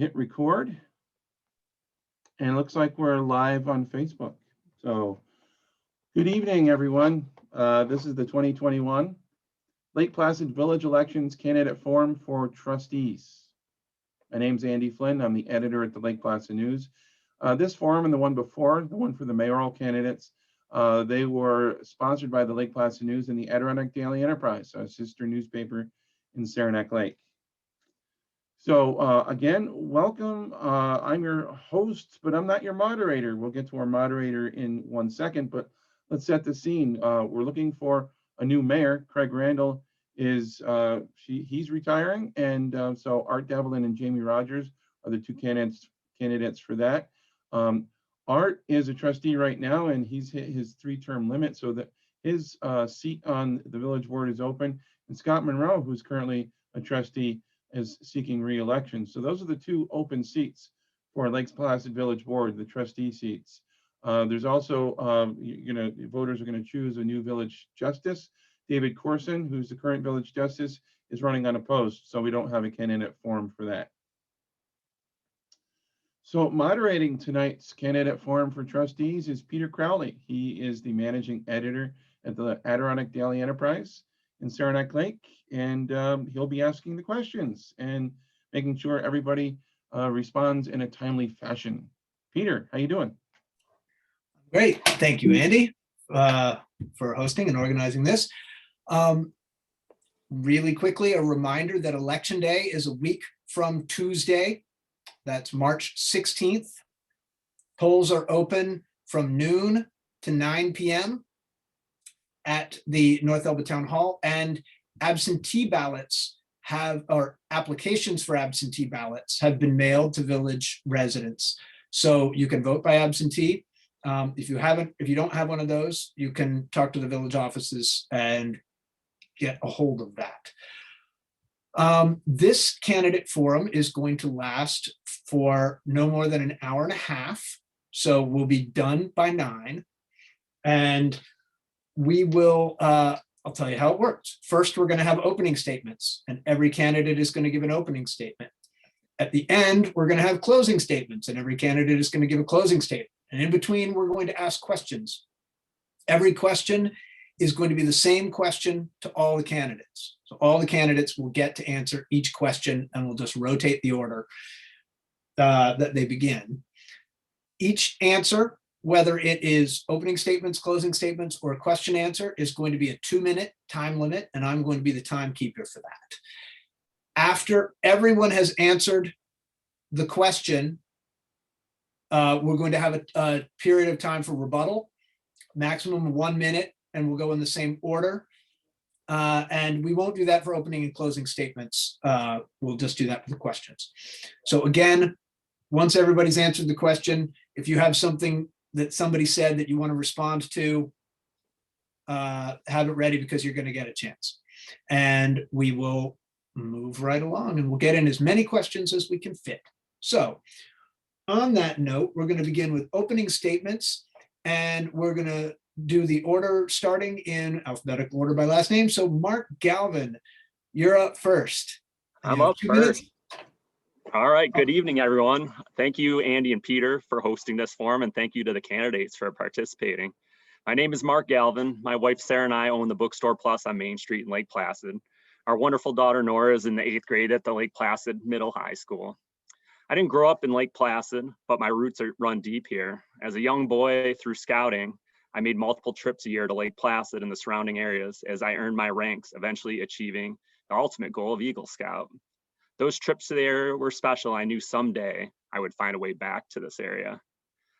hit record, and it looks like we're live on Facebook. So good evening, everyone. This is the 2021 Lake Placid Village Elections Candidate Forum for Trustees. My name's Andy Flynn. I'm the editor at the Lake Placid News. This forum and the one before, the one for the mayoral candidates, they were sponsored by the Lake Placid News and the Adirondack Daily Enterprise, a sister newspaper in Saranac Lake. So again, welcome. I'm your host, but I'm not your moderator. We'll get to our moderator in 1 second, but let's set the scene. We're looking for a new mayor. Craig Randall is, he's retiring, and so Art Devlin and Jamie Rogers are the two candidates for that. Art is a trustee right now, and he's hit his 3-term limit, so that his seat on the village board is open. And Scott Monroe, who's currently a trustee, is seeking re-election. So those are the 2 open seats for Lake Placid Village Board, the trustee seats. There's also, voters are going to choose a new village justice. David Corson, who's the current village justice, is running unopposed, so we don't have a candidate forum for that. So moderating tonight's candidate forum for trustees is Peter Crowley. He is the managing editor at the Adirondack Daily Enterprise in Saranac Lake, and he'll be asking the questions and making sure everybody responds in a timely fashion. Peter, how you doing? Great, thank you, Andy, for hosting and organizing this. Really quickly, a reminder that Election Day is a week from Tuesday. That's March 16th. Polls are open from noon to 9 p.m. at the North Elba Town Hall, and absentee ballots or applications for absentee ballots have been mailed to village residents. So you can vote by absentee. If you don't have one of those, you can talk to the village offices and get a hold of that. This candidate forum is going to last for no more than an hour and a half. So we'll be done by 9. And we will, I'll tell you how it works. First, we're going to have opening statements, and every candidate is going to give an opening statement. At the end, we're going to have closing statements, and every candidate is going to give a closing statement. And in between, we're going to ask questions. Every question is going to be the same question to all the candidates. So all the candidates will get to answer each question, and we'll just rotate the order that they begin. Each answer, whether it is opening statements, closing statements, or a question answer, is going to be a 2-minute time limit, and I'm going to be the timekeeper for that. After everyone has answered the question, we're going to have a period of time for rebuttal, maximum of 1 minute, and we'll go in the same order. And we won't do that for opening and closing statements. We'll just do that for the questions. So again, once everybody's answered the question, if you have something that somebody said that you want to respond to, have it ready, because you're going to get a chance. And we will move right along, and we'll get in as many questions as we can fit. So on that note, we're going to begin with opening statements, and we're going to do the order starting in alphabetical order by last name. So Marc Galvin, you're up first. I'm up first. All right, good evening, everyone. Thank you, Andy and Peter, for hosting this forum, and thank you to the candidates for participating. My name is Marc Galvin. My wife, Sarah, and I own the Bookstore Plus on Main Street in Lake Placid. Our wonderful daughter, Nora, is in the 8th grade at the Lake Placid Middle High School. I didn't grow up in Lake Placid, but my roots run deep here. As a young boy, through scouting, I made multiple trips a year to Lake Placid and the surrounding areas as I earned my ranks, eventually achieving the ultimate goal of Eagle Scout. Those trips to the area were special. I knew someday I would find a way back to this area.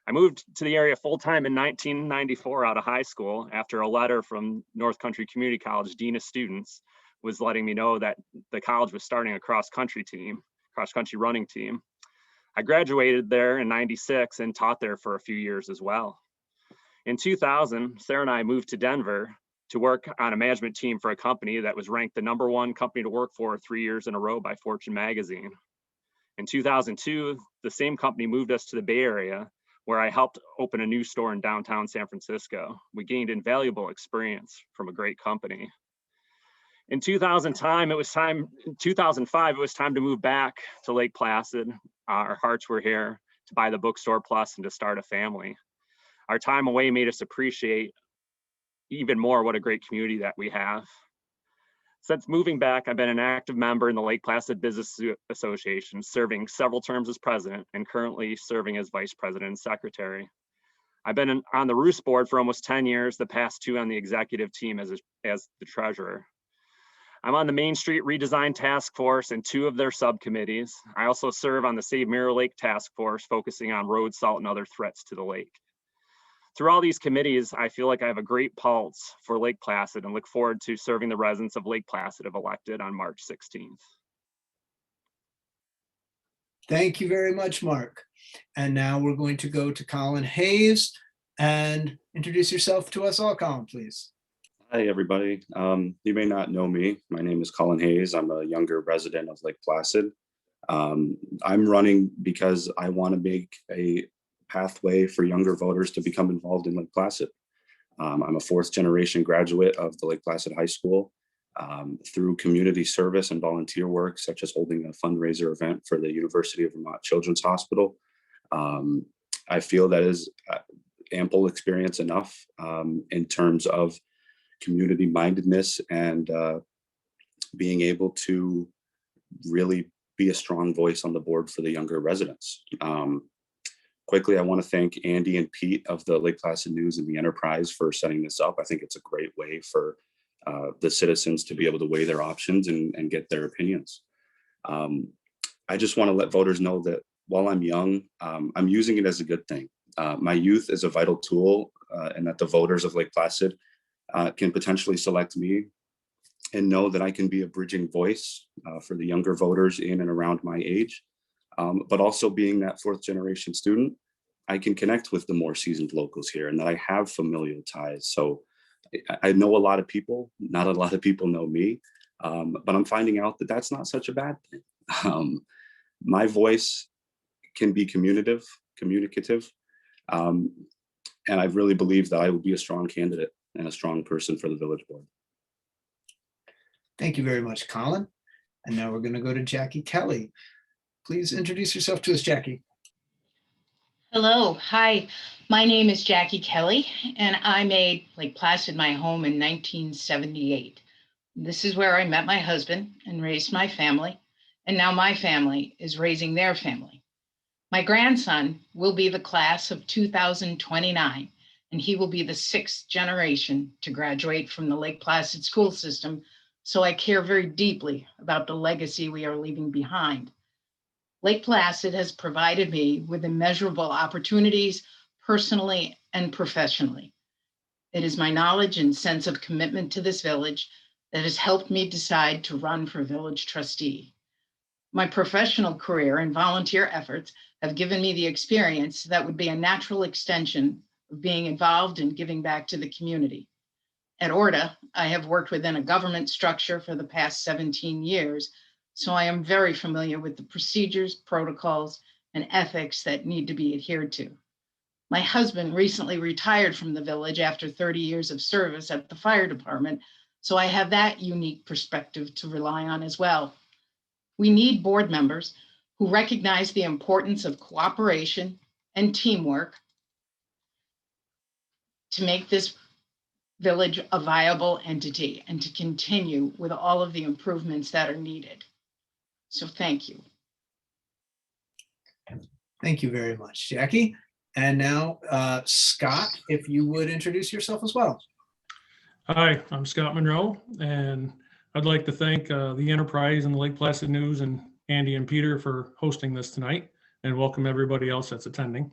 I moved to the area full-time in 1994 out of high school after a letter from North Country Community College Dean of Students was letting me know that the college was starting a cross-country running team. I graduated there in 96 and taught there for a few years as well. In 2000, Sarah and I moved to Denver to work on a management team for a company that was ranked the #1 company to work for 3 years in a row by Fortune magazine. In 2002, the same company moved us to the Bay Area, where I helped open a new store in downtown San Francisco. We gained invaluable experience from a great company. In 2005, it was time to move back to Lake Placid. Our hearts were here to buy the bookstore plus and to start a family. Our time away made us appreciate even more what a great community that we have. Since moving back, I've been an active member in the Lake Placid Business Association, serving several terms as president and currently serving as vice president and secretary. I've been on the Roost board for almost 10 years, the past 2 on the executive team as the treasurer. I'm on the Main Street Redesign Task Force and 2 of their subcommittees. I also serve on the Save Mirror Lake Task Force, focusing on road salt and other threats to the lake. Through all these committees, I feel like I have a great pulse for Lake Placid and look forward to serving the residents of Lake Placid if elected on March 16th. Thank you very much, Mark. And now we're going to go to Colin Hayes and introduce yourself to us all, Colin, please. Hi, everybody. You may not know me. My name is Colin Hayes. I'm a younger resident of Lake Placid. I'm running because I want to make a pathway for younger voters to become involved in Lake Placid. I'm a 4th generation graduate of the Lake Placid High School. Through community service and volunteer work, such as holding a fundraiser event for the University of Vermont Children's Hospital. I feel that is ample experience enough in terms of community mindedness and being able to really be a strong voice on the board for the younger residents. Quickly, I want to thank Andy and Pete of the Lake Placid News and the Enterprise for setting this up. I think it's a great way for the citizens to be able to weigh their options and get their opinions. I just want to let voters know that while I'm young, I'm using it as a good thing. My youth is a vital tool, and that the voters of Lake Placid can potentially select me and know that I can be a bridging voice for the younger voters in and around my age. But also being that 4th generation student, I can connect with the more seasoned locals here and that I have familial ties. So I know a lot of people, not a lot of people know me, but I'm finding out that that's not such a bad thing. My voice can be communicative, and I really believe that I will be a strong candidate and a strong person for the village board. Thank you very much, Colin. And now we're going to go to Jackie Kelly. Please introduce yourself to us, Jackie. Hello, hi, my name is Jackie Kelly, and I made Lake Placid my home in 1978. This is where I met my husband and raised my family, and now my family is raising their family. My grandson will be the class of 2029, and he will be the 6th generation to graduate from the Lake Placid school system, so I care very deeply about the legacy we are leaving behind. Lake Placid has provided me with immeasurable opportunities personally and professionally. It is my knowledge and sense of commitment to this village that has helped me decide to run for village trustee. My professional career and volunteer efforts have given me the experience that would be a natural extension of being involved in giving back to the community. At ORDA, I have worked within a government structure for the past 17 years, so I am very familiar with the procedures, protocols, and ethics that need to be adhered to. My husband recently retired from the village after 30 years of service at the fire department, so I have that unique perspective to rely on as well. We need board members who recognize the importance of cooperation and teamwork to make this village a viable entity and to continue with all of the improvements that are needed. So thank you. Thank you very much, Jackie. And now, Scott, if you would introduce yourself as well. Hi, I'm Scott Monroe, and I'd like to thank the Enterprise and the Lake Placid News and Andy and Peter for hosting this tonight, and welcome everybody else that's attending.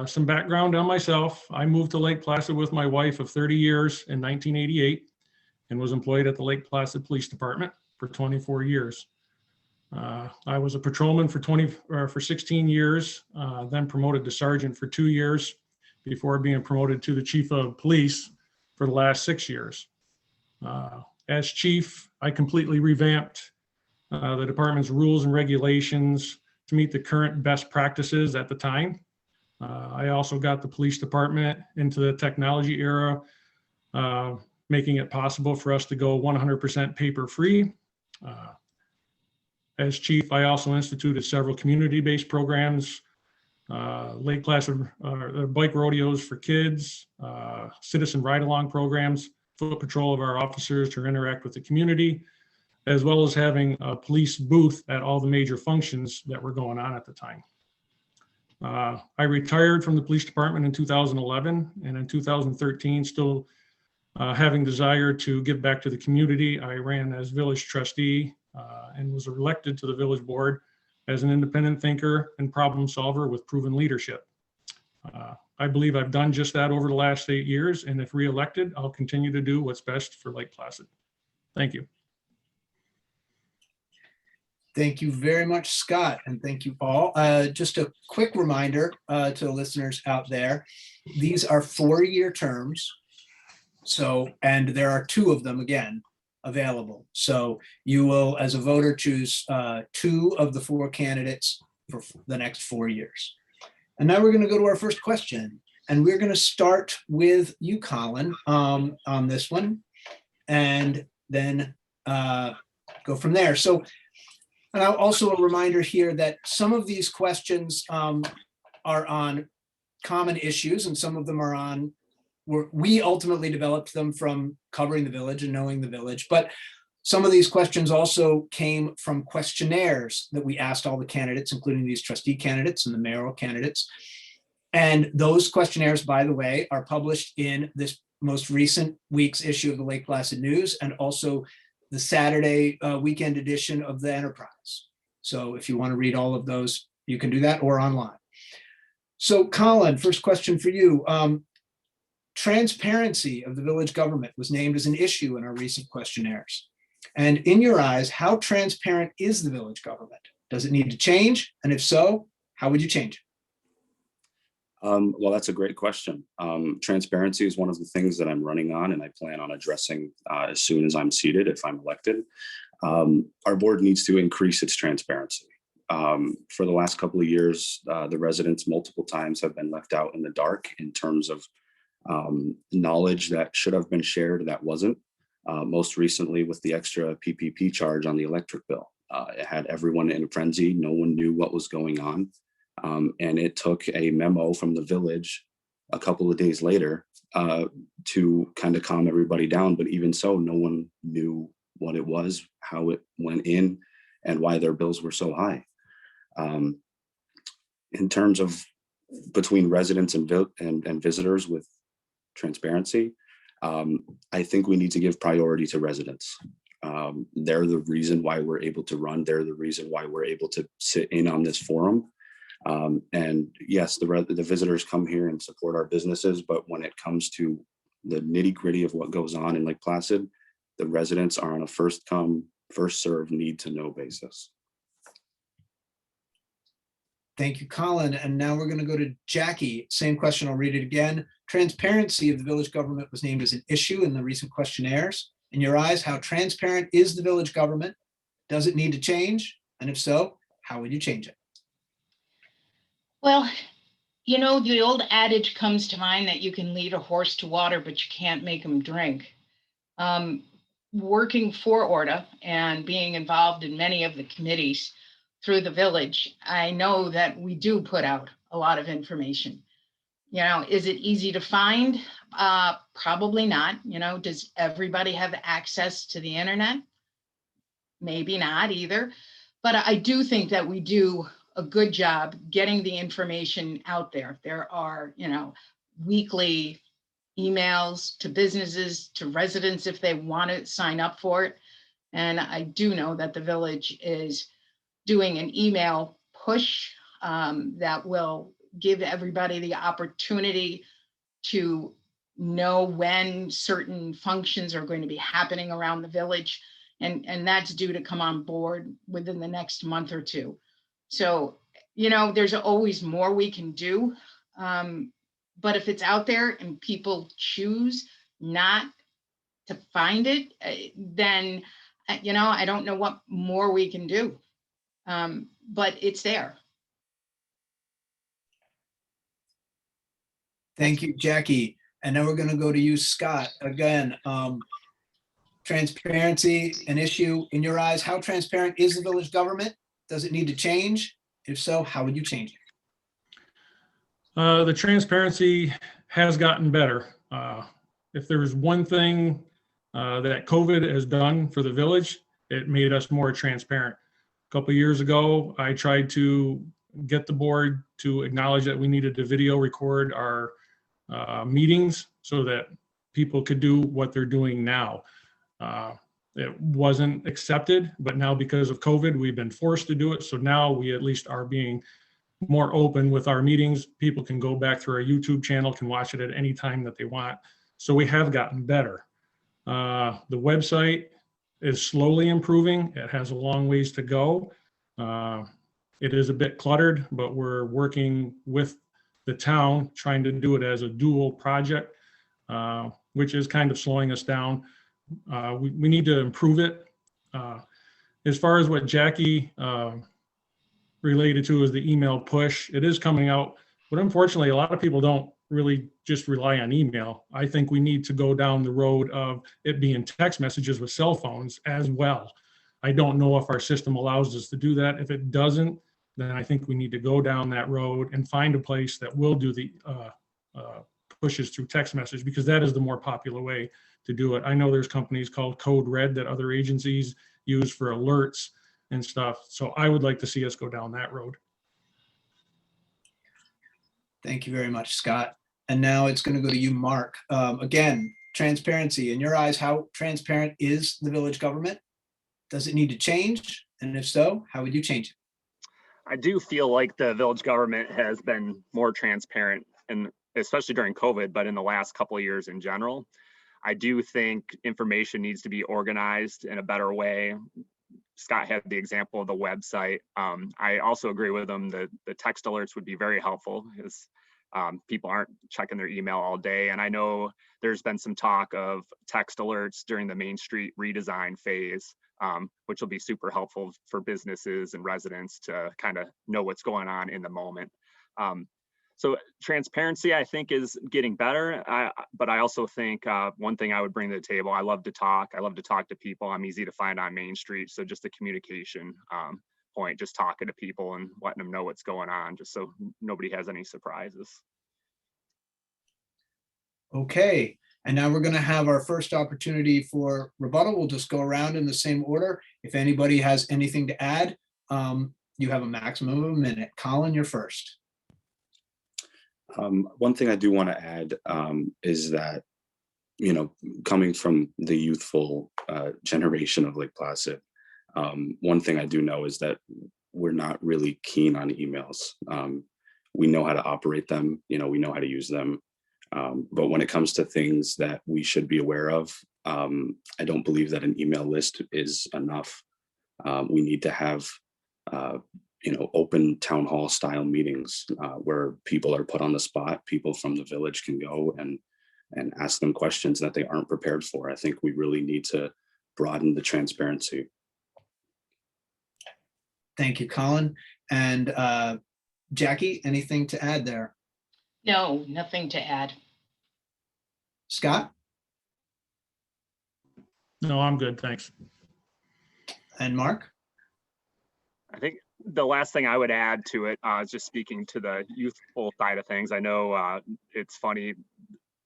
Some background on myself. I moved to Lake Placid with my wife of 30 years in 1988 and was employed at the Lake Placid Police Department for 24 years. I was a patrolman for 16 years, then promoted to sergeant for 2 years before being promoted to the chief of police for the last 6 years. As chief, I completely revamped the department's rules and regulations to meet the current best practices at the time. I also got the police department into the technology era making it possible for us to go 100% paper-free. As chief, I also instituted several community-based programs, Lake Placid bike rodeos for kids, citizen ride-along programs, foot patrol of our officers to interact with the community, as well as having a police booth at all the major functions that were going on at the time. I retired from the police department in 2011, and in 2013, still having desire to give back to the community, I ran as village trustee and was elected to the village board as an independent thinker and problem solver with proven leadership. I believe I've done just that over the last 8 years, and if reelected, I'll continue to do what's best for Lake Placid. Thank you. Thank you very much, Scott, and thank you all. Just a quick reminder to the listeners out there, these are 4-year terms. So, and there are 2 of them again available. So you will, as a voter, choose 2 of the 4 candidates for the next 4 years. And now we're going to go to our first question. And we're going to start with you, Colin, on this one, and then go from there. So, and also a reminder here that some of these questions are on common issues, and some of them are on, we ultimately developed them from covering the village and knowing the village, but some of these questions also came from questionnaires that we asked all the candidates, including these trustee candidates and the mayoral candidates. And those questionnaires, by the way, are published in this most recent week's issue of the Lake Placid News, and also the Saturday weekend edition of the Enterprise. So if you want to read all of those, you can do that, or online. So Colin, first question for you. Transparency of the village government was named as an issue in our recent questionnaires. And in your eyes, how transparent is the village government? Does it need to change? And if so, how would you change it? Well, that's a great question. Transparency is one of the things that I'm running on, and I plan on addressing as soon as I'm seated, if I'm elected. Our board needs to increase its transparency. For the last couple of years, the residents multiple times have been left out in the dark in terms of knowledge that should have been shared that wasn't. Most recently with the extra PPP charge on the electric bill. It had everyone in a frenzy. No one knew what was going on. And it took a memo from the village a couple of days later to kind of calm everybody down. But even so, no one knew what it was, how it went in, and why their bills were so high. In terms of between residents and visitors with transparency, I think we need to give priority to residents. They're the reason why we're able to run. They're the reason why we're able to sit in on this forum. And yes, the visitors come here and support our businesses, but when it comes to the nitty gritty of what goes on in Lake Placid, the residents are on a first come, first serve, need to know basis. Thank you, Colin. And now we're going to go to Jackie. Same question, I'll read it again. Transparency of the village government was named as an issue in the recent questionnaires. In your eyes, how transparent is the village government? Does it need to change? And if so, how would you change it? Well, you know, the old adage comes to mind that you can lead a horse to water, but you can't make him drink. Working for ORDA and being involved in many of the committees through the village, I know that we do put out a lot of information. You know, is it easy to find? Probably not. You know, does everybody have access to the internet? Maybe not either. But I do think that we do a good job getting the information out there. There are, you know, weekly emails to businesses, to residents if they want to sign up for it. And I do know that the village is doing an email push that will give everybody the opportunity to know when certain functions are going to be happening around the village. And that's due to come on board within the next month or two. So, you know, there's always more we can do. But if it's out there and people choose not to find it, then, you know, I don't know what more we can do. But it's there. Thank you, Jackie. And then we're going to go to you, Scott. Again, transparency, an issue in your eyes. How transparent is the village government? Does it need to change? If so, how would you change it? The transparency has gotten better. If there's one thing that COVID has done for the village, it made us more transparent. A couple of years ago, I tried to get the board to acknowledge that we needed to video record our meetings so that people could do what they're doing now. It wasn't accepted, but now because of COVID, we've been forced to do it. So now we at least are being more open with our meetings. People can go back through our YouTube channel, can watch it at any time that they want. So we have gotten better. The website is slowly improving. It has a long ways to go. It is a bit cluttered, but we're working with the town, trying to do it as a dual project, which is kind of slowing us down. We need to improve it. As far as what Jackie related to is the email push, it is coming out, but unfortunately, a lot of people don't really just rely on email. I think we need to go down the road of it being text messages with cell phones as well. I don't know if our system allows us to do that. If it doesn't, then I think we need to go down that road and find a place that will do the pushes through text message, because that is the more popular way to do it. I know there's companies called Code Red that other agencies use for alerts and stuff. So I would like to see us go down that road. Thank you very much, Scott. And now it's going to go to you, Mark. Again, transparency. In your eyes, how transparent is the village government? Does it need to change? And if so, how would you change it? I do feel like the village government has been more transparent, and especially during COVID, but in the last couple of years in general. I do think information needs to be organized in a better way. Scott had the example of the website. I also agree with him that the text alerts would be very helpful, because people aren't checking their email all day. And I know there's been some talk of text alerts during the Main Street redesign phase, which will be super helpful for businesses and residents to kind of know what's going on in the moment. So transparency, I think, is getting better. But I also think one thing I would bring to the table, I love to talk. I love to talk to people. I'm easy to find on Main Street. So just a communication point, just talking to people and letting them know what's going on, just so nobody has any surprises. Okay. And now we're going to have our first opportunity for rebuttal. We'll just go around in the same order. If anybody has anything to add, you have a maximum of a minute. Colin, you're first. One thing I do want to add is that, you know, coming from the youthful generation of Lake Placid, one thing I do know is that we're not really keen on emails. We know how to operate them, you know, we know how to use them. But when it comes to things that we should be aware of, I don't believe that an email list is enough. We need to have you know, open town hall style meetings where people are put on the spot. People from the village can go and ask them questions that they aren't prepared for. I think we really need to broaden the transparency. Thank you, Colin. And Jackie, anything to add there? No, nothing to add. Scott? No, I'm good, thanks. And Mark? I think the last thing I would add to it is just speaking to the youthful side of things. I know it's funny,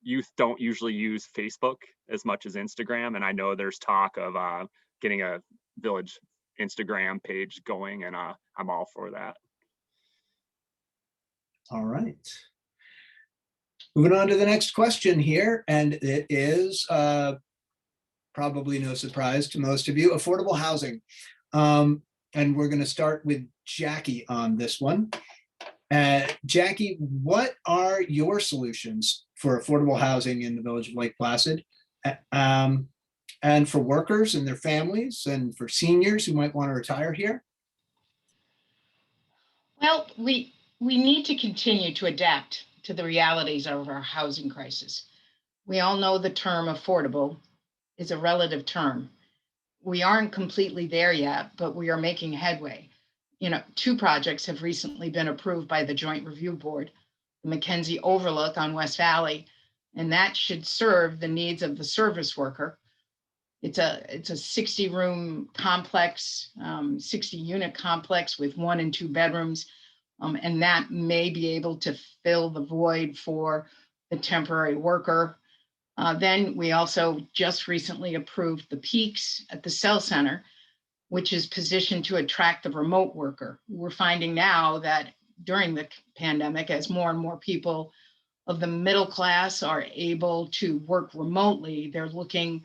youth don't usually use Facebook as much as Instagram, and I know there's talk of getting a village Instagram page going, and I'm all for that. All right. Moving on to the next question here, and it is probably no surprise to most of you, affordable housing. And we're going to start with Jackie on this one. Jackie, what are your solutions for affordable housing in the village of Lake Placid? And for workers and their families, and for seniors who might want to retire here? Well, we need to continue to adapt to the realities of our housing crisis. We all know the term affordable is a relative term. We aren't completely there yet, but we are making headway. You know, 2 projects have recently been approved by the Joint Review Board, the Mackenzie Overlook on West Valley and that should serve the needs of the service worker. It's a 60-room complex, 60-unit complex with 1 and 2 bedrooms. And that may be able to fill the void for the temporary worker. Then we also just recently approved the Peaks at the Cell Center, which is positioned to attract the remote worker. We're finding now that during the pandemic, as more and more people of the middle class are able to work remotely, they're looking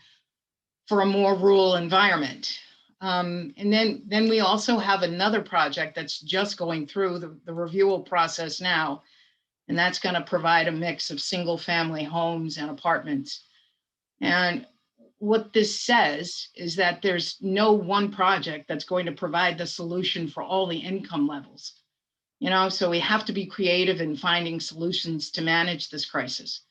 for a more rural environment. And then we also have another project that's just going through the review process now, and that's going to provide a mix of single family homes and apartments. And what this says is that there's no one project that's going to provide the solution for all the income levels. You know, so we have to be creative in finding solutions to manage this crisis.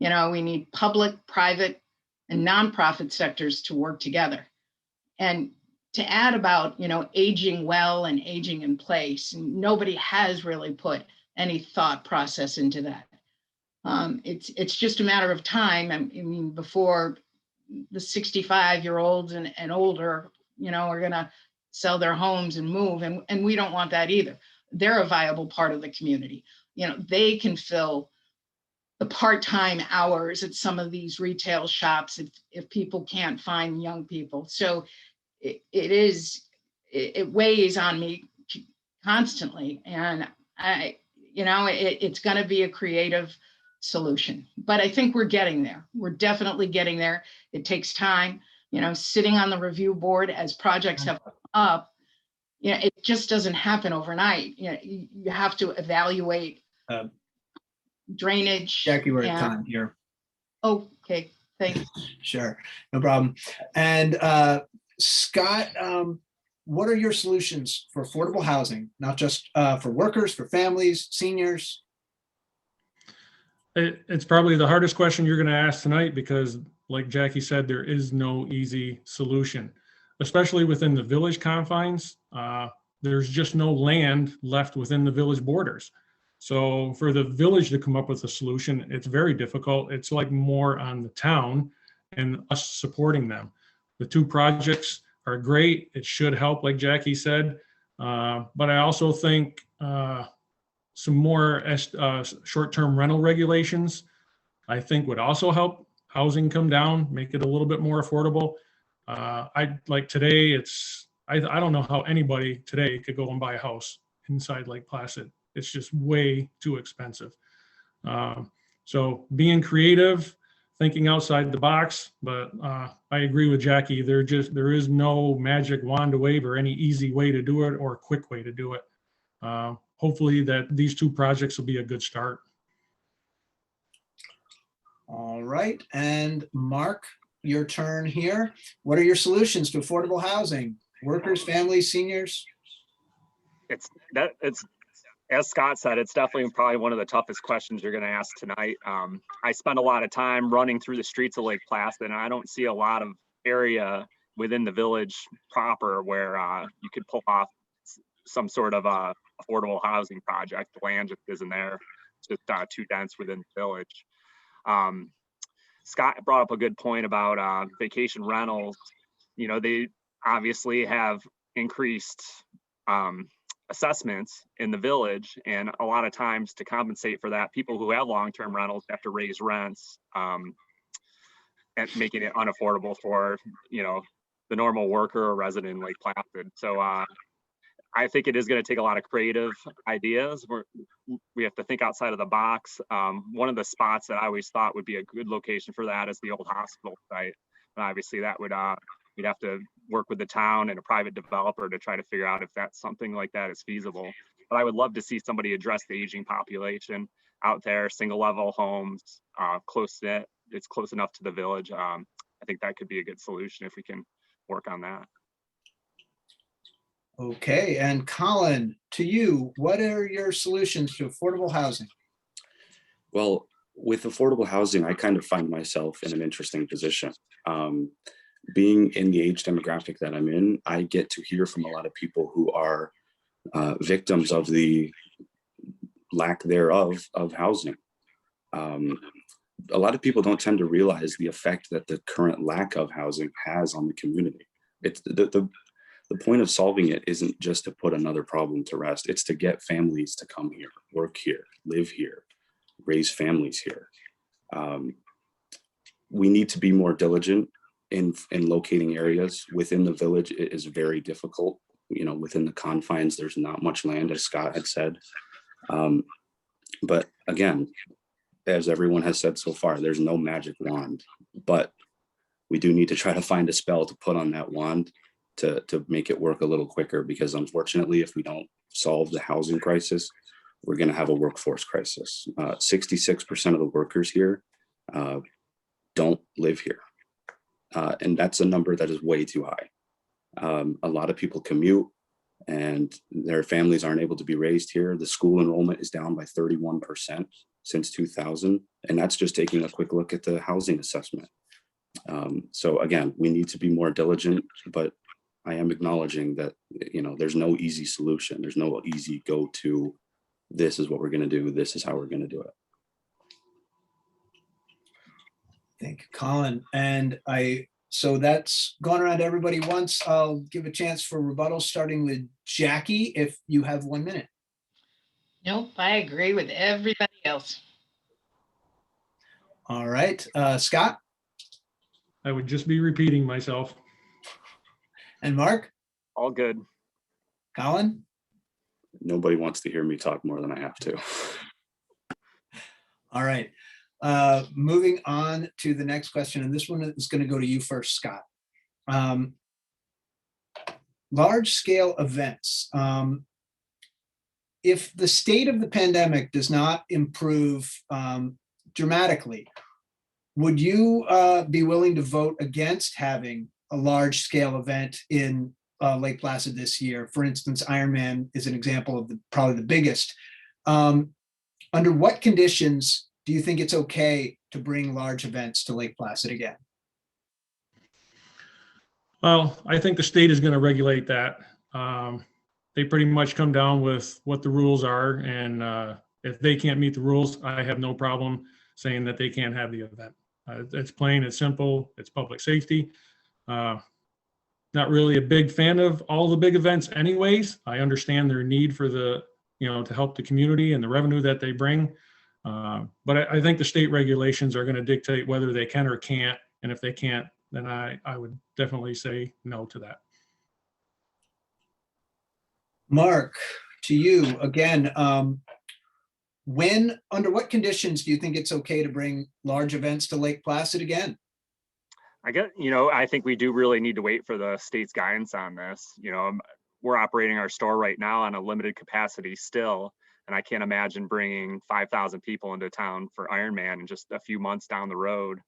You know, we need public, private, and nonprofit sectors to work together. And to add about, you know, aging well and aging in place, nobody has really put any thought process into that. It's just a matter of time. I mean, before the 65-year-olds and older, you know, are gonna sell their homes and move, and we don't want that either. They're a viable part of the community. You know, they can fill the part-time hours at some of these retail shops if people can't find young people. So it weighs on me constantly, and it's going to be a creative solution, but I think we're getting there. We're definitely getting there. It takes time. You know, sitting on the review board as projects have come up, you know, it just doesn't happen overnight. You know, you have to evaluate drainage. Jackie, we're at time here. Okay, thanks. Sure, no problem. And Scott, what are your solutions for affordable housing, not just for workers, for families, seniors? It's probably the hardest question you're going to ask tonight because, like Jackie said, there is no easy solution, especially within the village confines. There's just no land left within the village borders. So for the village to come up with a solution, it's very difficult. It's like more on the town and us supporting them. The 2 projects are great. It should help, like Jackie said. But I also think some more short-term rental regulations, I think would also help housing come down, make it a little bit more affordable. I like today, I don't know how anybody today could go and buy a house inside Lake Placid. It's just way too expensive. So being creative, thinking outside the box, but I agree with Jackie. There is no magic wand to wave or any easy way to do it or a quick way to do it. Hopefully that these 2 projects will be a good start. All right, and Mark, your turn here. What are your solutions to affordable housing? Workers, families, seniors? It's as Scott said, it's definitely probably one of the toughest questions you're going to ask tonight. I spend a lot of time running through the streets of Lake Placid, and I don't see a lot of area within the village proper where you could pull off some sort of affordable housing project. The land just isn't there. It's just too dense within the village. Scott brought up a good point about vacation rentals. You know, they obviously have increased assessments in the village, and a lot of times to compensate for that, people who have long-term rentals have to raise rents and making it unaffordable for, you know, the normal worker or resident in Lake Placid. So I think it is going to take a lot of creative ideas. We have to think outside of the box. One of the spots that I always thought would be a good location for that is the old hospital site. And obviously that would we'd have to work with the town and a private developer to try to figure out if that's something like that is feasible. But I would love to see somebody address the aging population out there, single level homes, close knit. It's close enough to the village. I think that could be a good solution if we can work on that. Okay, and Colin, to you, what are your solutions to affordable housing? Well, with affordable housing, I kind of find myself in an interesting position. Being in the age demographic that I'm in, I get to hear from a lot of people who are victims of the lack thereof of housing. a lot of people don't tend to realize the effect that the current lack of housing has on the community. It's the point of solving it isn't just to put another problem to rest. It's to get families to come here, work here, live here, raise families here. We need to be more diligent in locating areas within the village. It is very difficult. You know, within the confines, there's not much land, as Scott had said. But again, as everyone has said so far, there's no magic wand, but we do need to try to find a spell to put on that wand to make it work a little quicker, because unfortunately, if we don't solve the housing crisis, we're going to have a workforce crisis. 66% of the workers here don't live here. And that's a number that is way too high. A lot of people commute and their families aren't able to be raised here. The school enrollment is down by 31% since 2000. And that's just taking a quick look at the housing assessment. So again, we need to be more diligent, but I am acknowledging that, you know, there's no easy solution. There's no easy go-to, this is what we're going to do, this is how we're going to do it. Thank you, Colin. And so that's gone around to everybody once. I'll give a chance for rebuttals, starting with Jackie, if you have 1 minute. Nope, I agree with everybody else. All right, Scott I would just be repeating myself. and Mark, All good. Colin. Nobody wants to hear me talk more than I have to. All right. Moving on to the next question, and this one is going to go to you first, Scott. Large scale events. If the state of the pandemic does not improve dramatically, would you be willing to vote against having a large scale event in Lake Placid this year? For instance, Ironman is an example of probably the biggest. Under what conditions do you think it's okay to bring large events to Lake Placid again? Well, I think the state is going to regulate that. They pretty much come down with what the rules are, and if they can't meet the rules, I have no problem saying that they can't have the event. It's plain, it's simple, it's public safety. Not really a big fan of all the big events anyways. I understand their need for the, to help the community and the revenue that they bring. But I think the state regulations are going to dictate whether they can or can't. And if they can't, then I would definitely say no to that. Mark, to you again, under what conditions do you think it's okay to bring large events to Lake Placid again? I think we do really need to wait for the state's guidance on this. We're operating our store right now on a limited capacity still, and I can't imagine bringing 5,000 people into town for Ironman in just a few months down the road,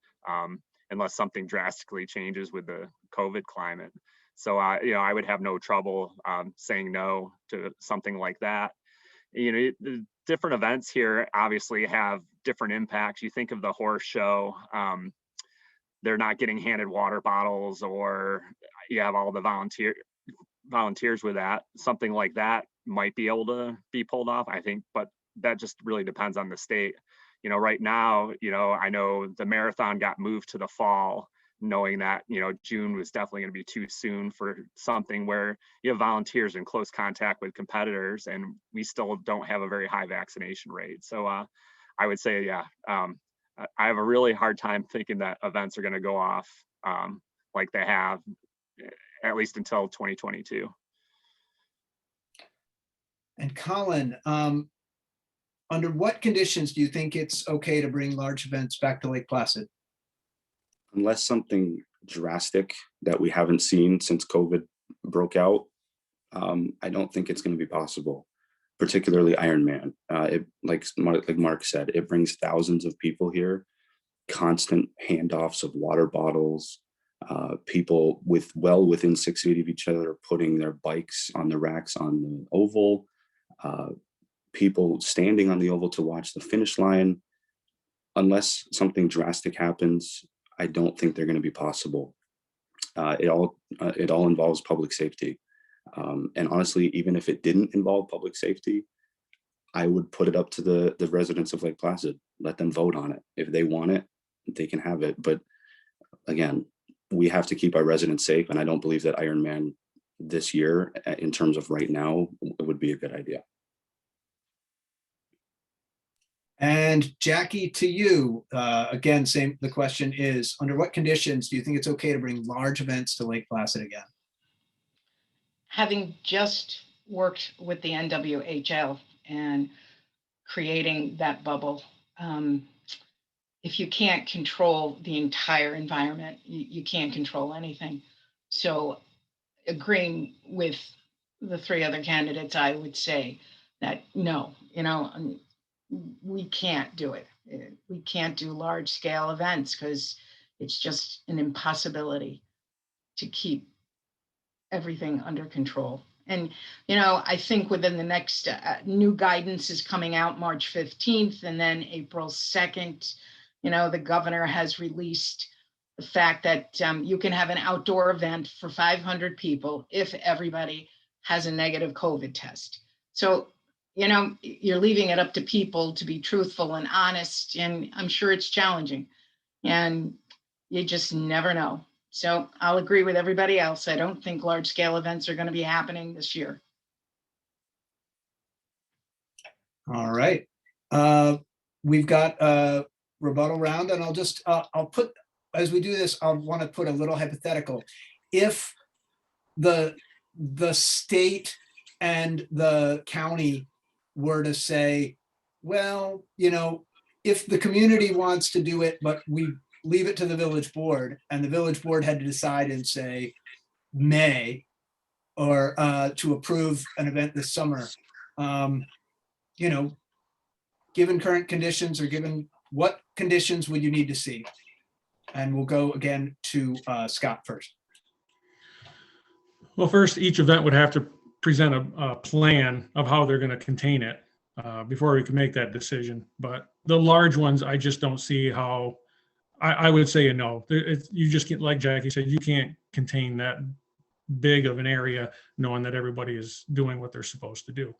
unless something drastically changes with the COVID climate. So, I would have no trouble saying no to something like that. The different events here obviously have different impacts. You think of the horse show, they're not getting handed water bottles, or you have all the volunteers with that. Something like that might be able to be pulled off, I think, but that just really depends on the state. Right now, I know the marathon got moved to the fall, knowing that, June was definitely going to be too soon for something where you have volunteers in close contact with competitors, and we still don't have a very high vaccination rate. So I would say, I have a really hard time thinking that events are going to go off like they have, at least until 2022. And Colin, under what conditions do you think it's okay to bring large events back to Lake Placid? Unless something drastic that we haven't seen since COVID broke out, I don't think it's going to be possible, particularly Ironman. Like Mark said, it brings thousands of people here, constant handoffs of water bottles, people within 6 feet of each other putting their bikes on the racks on the oval, people standing on the oval to watch the finish line. Unless something drastic happens, I don't think they're going to be possible. It all involves public safety. And honestly, even if it didn't involve public safety, I would put it up to the residents of Lake Placid. Let them vote on it. If they want it, they can have it. But again, we have to keep our residents safe, and I don't believe that Ironman this year, in terms of right now, it would be a good idea. And Jackie, to you, again, the question is, under what conditions do you think it's okay to bring large events to Lake Placid again? Having just worked with the NWHL and creating that bubble, if you can't control the entire environment, you can't control anything. So agreeing with the three other candidates, I would say that no, we can't do it. We can't do large scale events because it's just an impossibility to keep everything under control. And, I think within the next new guidance is coming out March 15th, and then April 2nd, the governor has released the fact that you can have an outdoor event for 500 people if everybody has a negative COVID test. So, you're leaving it up to people to be truthful and honest, and I'm sure it's challenging, and you just never know. So I'll agree with everybody else. I don't think large scale events are going to be happening this year. All right. We've got a rebuttal round, and I'll put, as we do this, I'll want to put a little hypothetical. If the state and the county were to say, well, if the community wants to do it, but we leave it to the village board, and the village board had to decide in, say, May, or to approve an event this summer, given current conditions, or given what conditions would you need to see? And we'll go again to Scott first. Well, first, each event would have to present a plan of how they're going to contain it before we can make that decision. But the large ones, I just don't see how. I would say a no. You just get, like Jackie said, you can't contain that big of an area knowing that everybody is doing what they're supposed to do.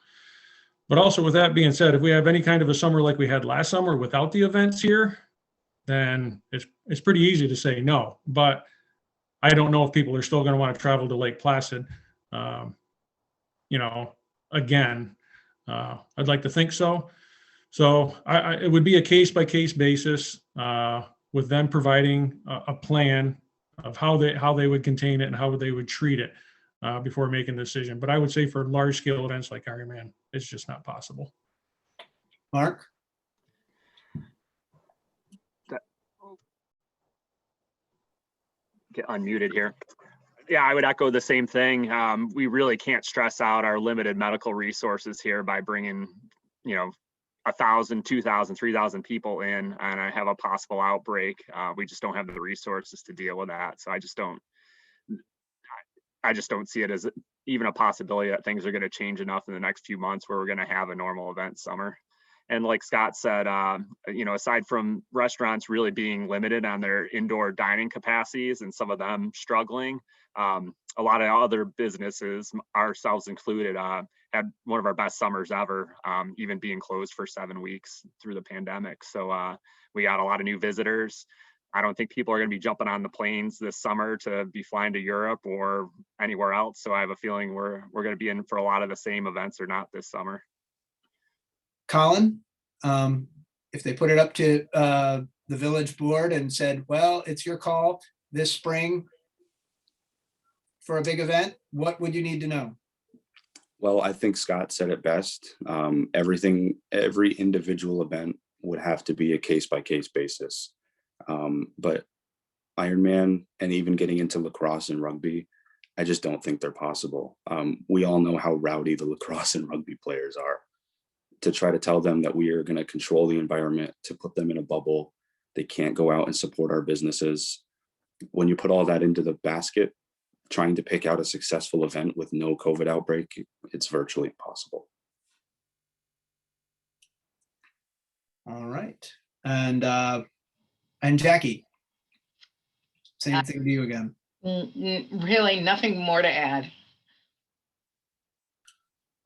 But also, with that being said, if we have any kind of a summer like we had last summer without the events here, then it's pretty easy to say no. But I don't know if people are still going to want to travel to Lake Placid. Again, I'd like to think so. So it would be a case-by-case basis with them providing a plan of how they would contain it and how they would treat it before making a decision. But I would say for large-scale events like Ironman, it's just not possible. Mark? Get unmuted here. Yeah, I would echo the same thing. We really can't stress out our limited medical resources here by bringing, 1,000, 2,000, 3,000 people in, and I have a possible outbreak. We just don't have the resources to deal with that. So I just don't see it as even a possibility that things are going to change enough in the next few months where we're going to have a normal event summer. And like Scott said, aside from restaurants really being limited on their indoor dining capacities and some of them struggling, a lot of other businesses, ourselves included, had one of our best summers ever, even being closed for 7 weeks through the pandemic. So we got a lot of new visitors. I don't think people are going to be jumping on the planes this summer to be flying to Europe or anywhere else. So I have a feeling we're going to be in for a lot of the same events or not this summer. Colin, if they put it up to the village board and said, well, it's your call this spring for a big event, what would you need to know? Well, I think Scott said it best. Every individual event would have to be a case-by-case basis. But Ironman and even getting into lacrosse and rugby, I just don't think they're possible. We all know how rowdy the lacrosse and rugby players are. To try to tell them that we are going to control the environment, to put them in a bubble, they can't go out and support our businesses. When you put all that into the basket, trying to pick out a successful event with no COVID outbreak, it's virtually impossible. All right. And Jackie, same thing to you again. Really nothing more to add.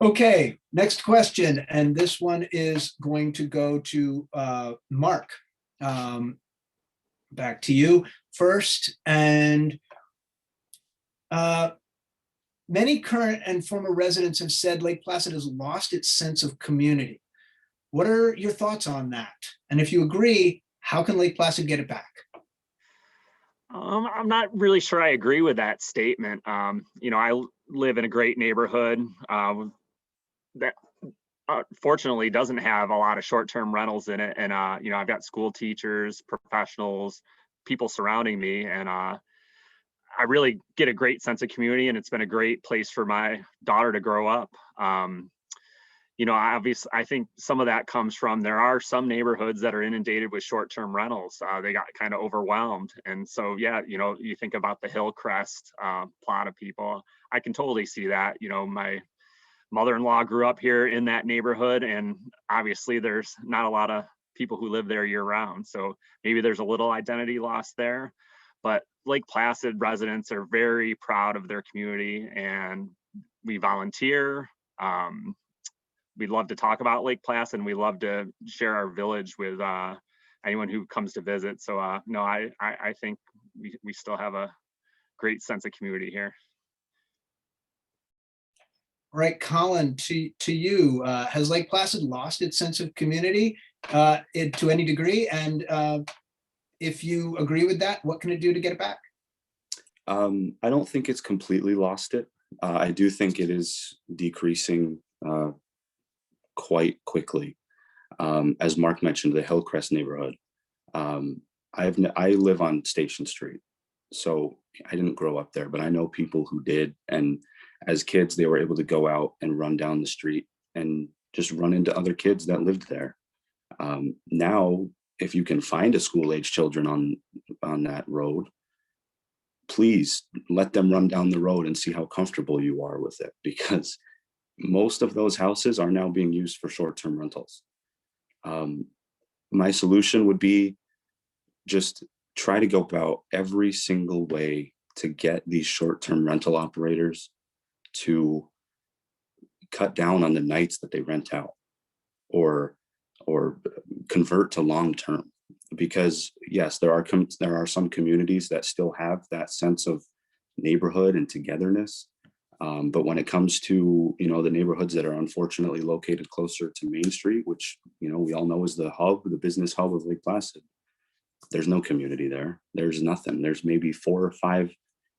Okay, next question, and this one is going to go to Mark. Back to you first. And many current and former residents have said Lake Placid has lost its sense of community. What are your thoughts on that? And if you agree, how can Lake Placid get it back? I'm not really sure I agree with that statement. I live in a great neighborhood that fortunately doesn't have a lot of short-term rentals in it. And, I've got school teachers, professionals, people surrounding me. And I really get a great sense of community, and it's been a great place for my daughter to grow up. Obviously, I think some of that comes from, there are some neighborhoods that are inundated with short-term rentals. They got kind of overwhelmed. And so, yeah, you think about the Hillcrest plot of people. I can totally see that. My mother-in-law grew up here in that neighborhood, and obviously there's not a lot of people who live there year round. So maybe there's a little identity loss there, but Lake Placid residents are very proud of their community, and we volunteer. We love to talk about Lake Placid, and we love to share our village with anyone who comes to visit. So no, I think we still have a great sense of community here. All right, Colin, to you, has Lake Placid lost its sense of community to any degree? And if you agree with that, what can it do to get it back? I don't think it's completely lost it. I do think it is decreasing quite quickly. As Mark mentioned, the Hillcrest neighborhood. I live on Station Street, so I didn't grow up there, but I know people who did. And as kids, they were able to go out and run down the street and just run into other kids that lived there. Now, if you can find a school-age children on that road, please let them run down the road and see how comfortable you are with it, because most of those houses are now being used for short-term rentals. My solution would be just try to go about every single way to get these short-term rental operators to cut down on the nights that they rent out, or convert to long-term. Because yes, there are some communities that still have that sense of neighborhood and togetherness. But when it comes to, the neighborhoods that are unfortunately located closer to Main Street, which, we all know is the business hub of Lake Placid, there's no community there. There's nothing. There's maybe 4 or 5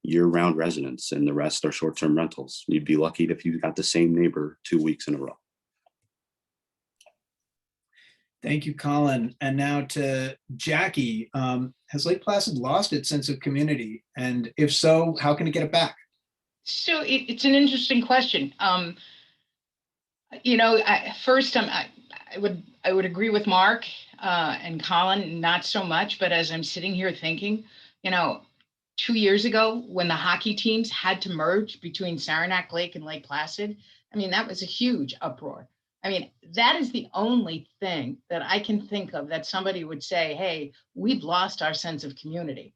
year-round residents, and the rest are short-term rentals. You'd be lucky if you got the same neighbor 2 weeks in a row. Thank you, Colin. And now to Jackie. Has Lake Placid lost its sense of community? And if so, how can it get it back? So it's an interesting question. First, I would agree with Mark and Colin, not so much. But as I'm sitting here thinking, 2 years ago, when the hockey teams had to merge between Saranac Lake and Lake Placid, that was a huge uproar. That is the only thing that I can think of that somebody would say, hey, we've lost our sense of community.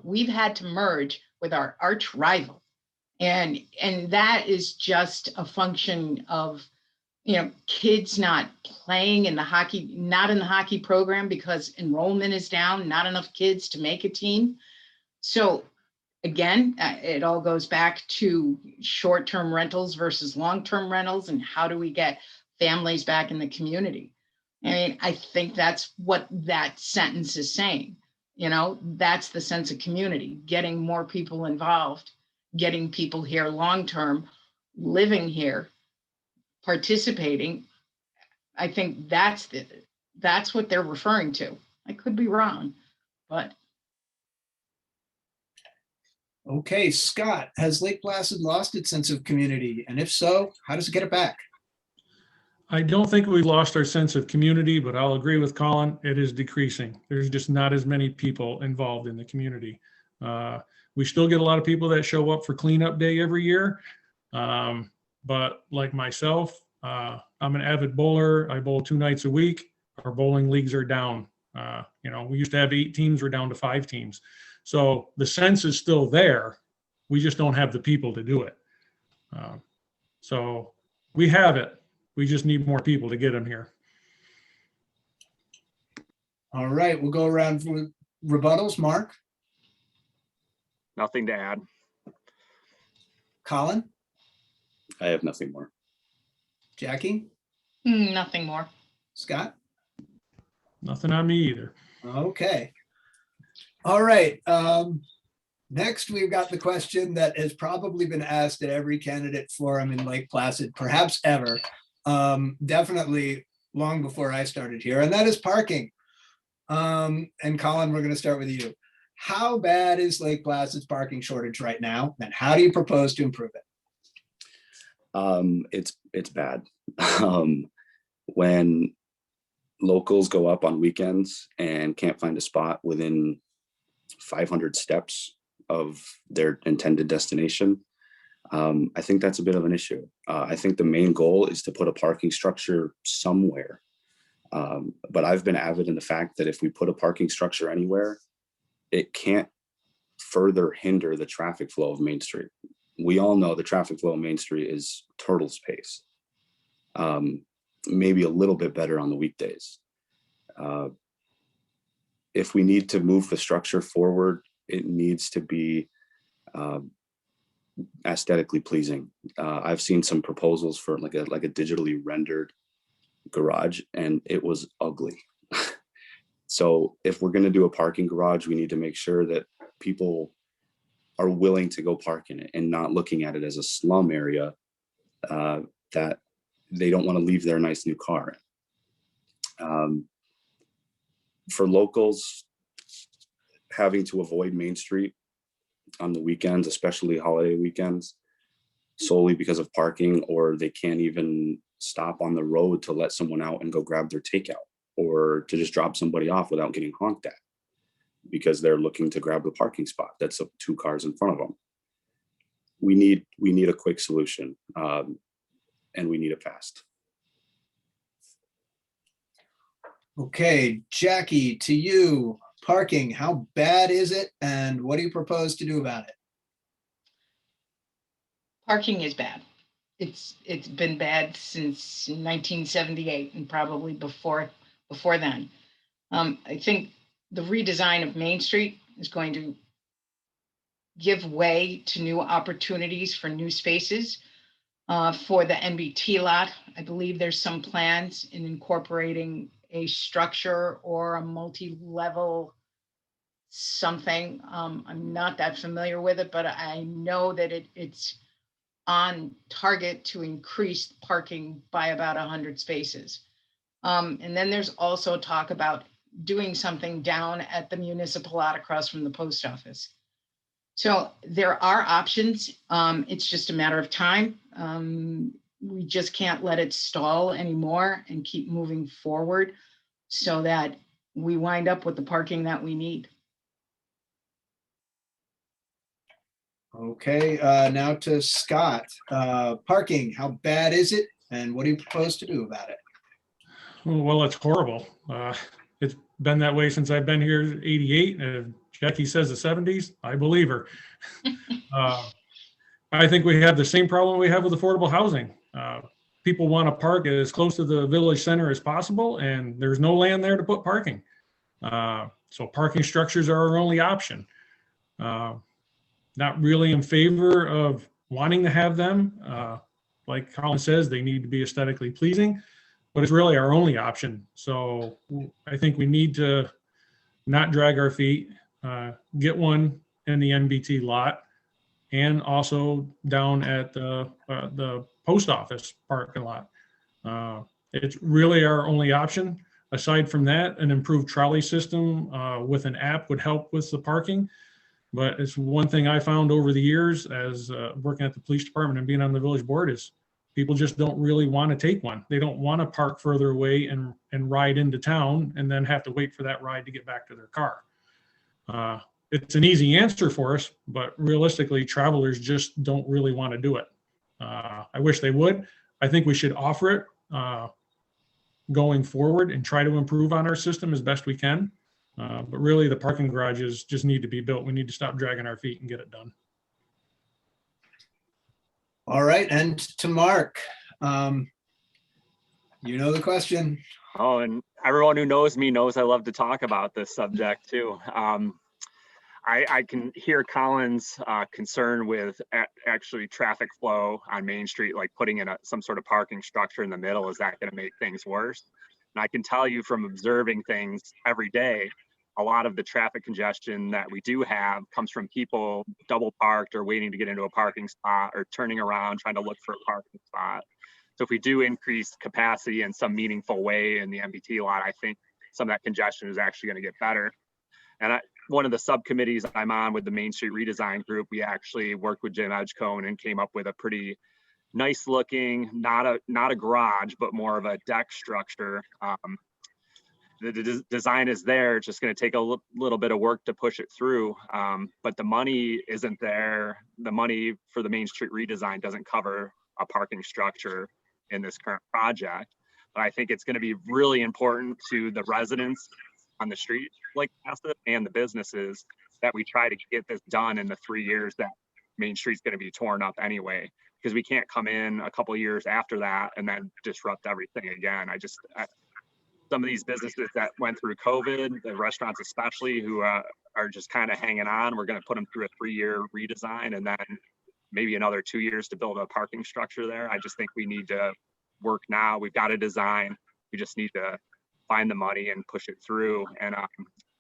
We've had to merge with our arch rival. And that is just a function of, kids not playing in the hockey, not in the hockey program because enrollment is down, not enough kids to make a team. So again, it all goes back to short-term rentals versus long-term rentals, and how do we get families back in the community? I think that's what that sentence is saying. That's the sense of community, getting more people involved, getting people here long-term, living here, participating. I think that's what they're referring to. I could be wrong, but. Okay, Scott, has Lake Placid lost its sense of community? And if so, how does it get it back? I don't think we've lost our sense of community, but I'll agree with Colin. It is decreasing. There's just not as many people involved in the community. We still get a lot of people that show up for cleanup day every year. But like myself, I'm an avid bowler. I bowl 2 nights a week. Our bowling leagues are down. We used to have 8 teams. We're down to 5 teams. So the sense is still there. We just don't have the people to do it. So We have it. We just need more people to get them here. All right, we'll go around for rebuttals. Mark, Nothing to add. Colin, I have nothing more. Jackie, Nothing more. Scott. Nothing on me either. Okay. All right. Next, we've got the question that has probably been asked at every candidate forum in Lake Placid, perhaps ever. Definitely long before I started here, and that is parking. And Colin, we're going to start with you. How bad is Lake Placid's parking shortage right now, and how do you propose to improve it? It's bad. When locals go up on weekends and can't find a spot within 500 steps of their intended destination, I think that's a bit of an issue. I think the main goal is to put a parking structure somewhere. But I've been avid in the fact that if we put a parking structure anywhere, it can't further hinder the traffic flow of Main Street. We all know the traffic flow of Main Street is turtle's pace. Maybe a little bit better on the weekdays. If we need to move the structure forward, it needs to be aesthetically pleasing. I've seen some proposals for like a digitally rendered garage, and it was ugly. So if we're going to do a parking garage, we need to make sure that people are willing to go park in it and not looking at it as a slum area that they don't want to leave their nice new car in. For locals, having to avoid Main Street on the weekends, especially holiday weekends, solely because of parking, or they can't even stop on the road to let someone out and go grab their takeout, or to just drop somebody off without getting honked at because they're looking to grab the parking spot that's 2 cars in front of them. We need a quick solution, and we need it fast. Okay, Jackie, to you, parking, how bad is it, and what do you propose to do about it? Parking is bad. It's been bad since 1978 and probably before then. I think the redesign of Main Street is going to give way to new opportunities for new spaces. For the NBT lot, I believe there's some plans in incorporating a structure or a multi-level something. I'm not that familiar with it, but I know that it's on target to increase parking by about 100 spaces. And then there's also talk about doing something down at the municipal lot across from the post office. So there are options. It's just a matter of time. We just can't let it stall anymore and keep moving forward so that we wind up with the parking that we need. Okay, now to Scott. Parking, how bad is it, and what do you propose to do about it? Well, it's horrible. It's been that way since I've been here, 88. Jackie says the 70s. I believe her. I think we have the same problem we have with affordable housing. People want to park as close to the village center as possible, and there's no land there to put parking. So parking structures are our only option. Not really in favor of wanting to have them. Like Colin says, they need to be aesthetically pleasing, but it's really our only option. So I think we need to not drag our feet, get one in the NBT lot, and also down at the post office parking lot. It's really our only option. Aside from that, an improved trolley system with an app would help with the parking. But it's one thing I found over the years as working at the police department and being on the village board is people just don't really want to take one. They don't want to park further away and ride into town and then have to wait for that ride to get back to their car. It's an easy answer for us, but realistically, travelers just don't really want to do it. I wish they would. I think we should offer it going forward and try to improve on our system as best we can. But really, the parking garages just need to be built. We need to stop dragging our feet and get it done. All right, and to Mark, You know the question. Oh, and everyone who knows me knows I love to talk about this subject too. I can hear Colin's concern with actually traffic flow on Main Street, like putting in some sort of parking structure in the middle. Is that going to make things worse? And I can tell you from observing things every day, a lot of the traffic congestion that we do have comes from people double parked or waiting to get into a parking spot or turning around trying to look for a parking spot. So if we do increase capacity in some meaningful way in the MBT lot, I think some of that congestion is actually going to get better. And one of the subcommittees I'm on with the Main Street redesign group, we actually worked with Jim Edgecombe and came up with a pretty nice looking, not a garage, but more of a deck structure. The design is there. It's just going to take a little bit of work to push it through. But the money isn't there. The money for the Main Street redesign doesn't cover a parking structure in this current project. But I think it's going to be really important to the residents on the street, like Placid, and the businesses, that we try to get this done in the 3 years that Main Street's going to be torn up anyway, because we can't come in a couple of years after that and then disrupt everything again. Some of these businesses that went through COVID, the restaurants especially, who are just kind of hanging on, we're going to put them through a 3-year redesign and then maybe another 2 years to build a parking structure there. I just think we need to work now. We've got a design. We just need to find the money and push it through. And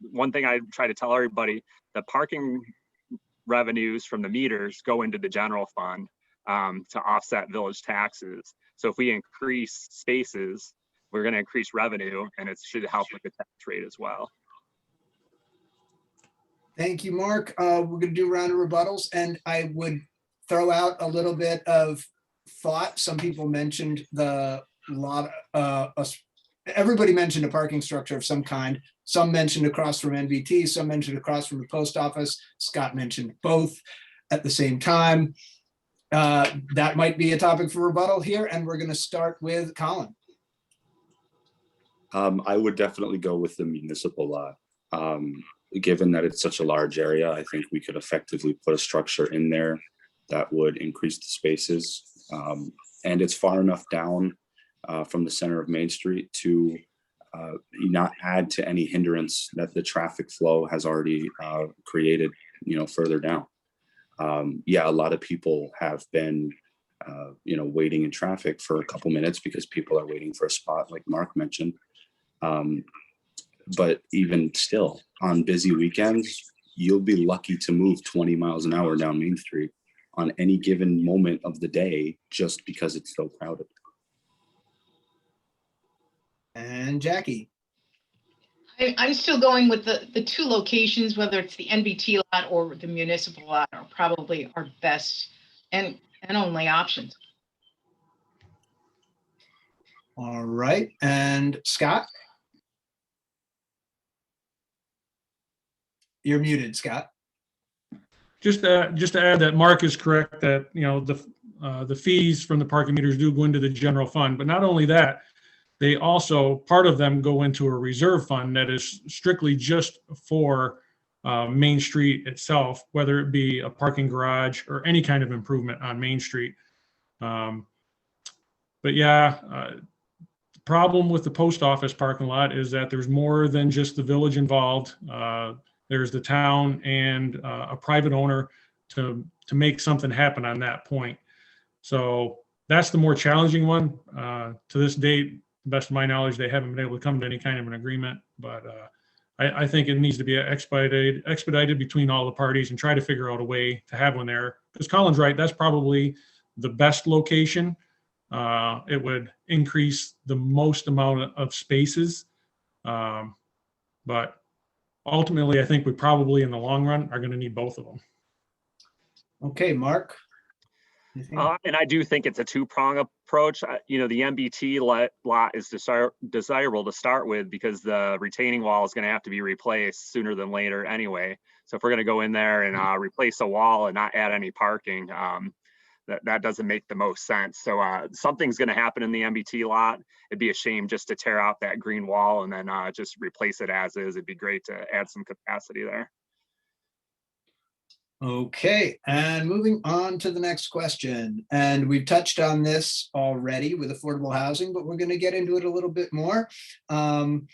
one thing I try to tell everybody, the parking revenues from the meters go into the general fund to offset village taxes. So if we increase spaces, we're going to increase revenue, and it should help with the tax rate as well. Thank you, Mark. We're going to do a round of rebuttals, and I would throw out a little bit of thought. Some people mentioned everybody mentioned a parking structure of some kind. Some mentioned across from NBT, some mentioned across from the post office. Scott mentioned both at the same time. That might be a topic for rebuttal here, and we're going to start with Colin. I would definitely go with the municipal lot. Given that it's such a large area, I think we could effectively put a structure in there that would increase the spaces. And it's far enough down from the center of Main Street to not add to any hindrance that the traffic flow has already created, further down. Yeah, a lot of people have been, waiting in traffic for a couple minutes because people are waiting for a spot, like Mark mentioned. But even still, on busy weekends, you'll be lucky to move 20 miles an hour down Main Street on any given moment of the day, just because it's so crowded. And Jackie. I'm still going with the two locations, whether it's the NBT lot or the municipal lot, are probably our best and only options. All right, and Scott? You're muted, Scott. Just to add that Mark is correct that, the fees from the parking meters do go into the general fund, but not only that, they also, part of them go into a reserve fund that is strictly just for Main Street itself, whether it be a parking garage or any kind of improvement on Main Street. But yeah, the problem with the post office parking lot is that there's more than just the village involved. There's the town and a private owner to make something happen on that point. So that's the more challenging one. To this date, the best of my knowledge, they haven't been able to come to any kind of an agreement, but I think it needs to be expedited between all the parties and try to figure out a way to have one there. Because Colin's right, that's probably the best location. It would increase the most amount of spaces. But ultimately, I think we probably in the long run are going to need both of them. Okay, Mark. And I do think it's a two-prong approach. The MBT lot is desirable to start with because the retaining wall is going to have to be replaced sooner than later anyway. So if we're going to go in there and replace a wall and not add any parking, that doesn't make the most sense. So something's going to happen in the MBT lot. It'd be a shame just to tear out that green wall and then just replace it as is. It'd be great to add some capacity there. Okay, and moving on to the next question. And we've touched on this already with affordable housing, but we're going to get into it a little bit more. And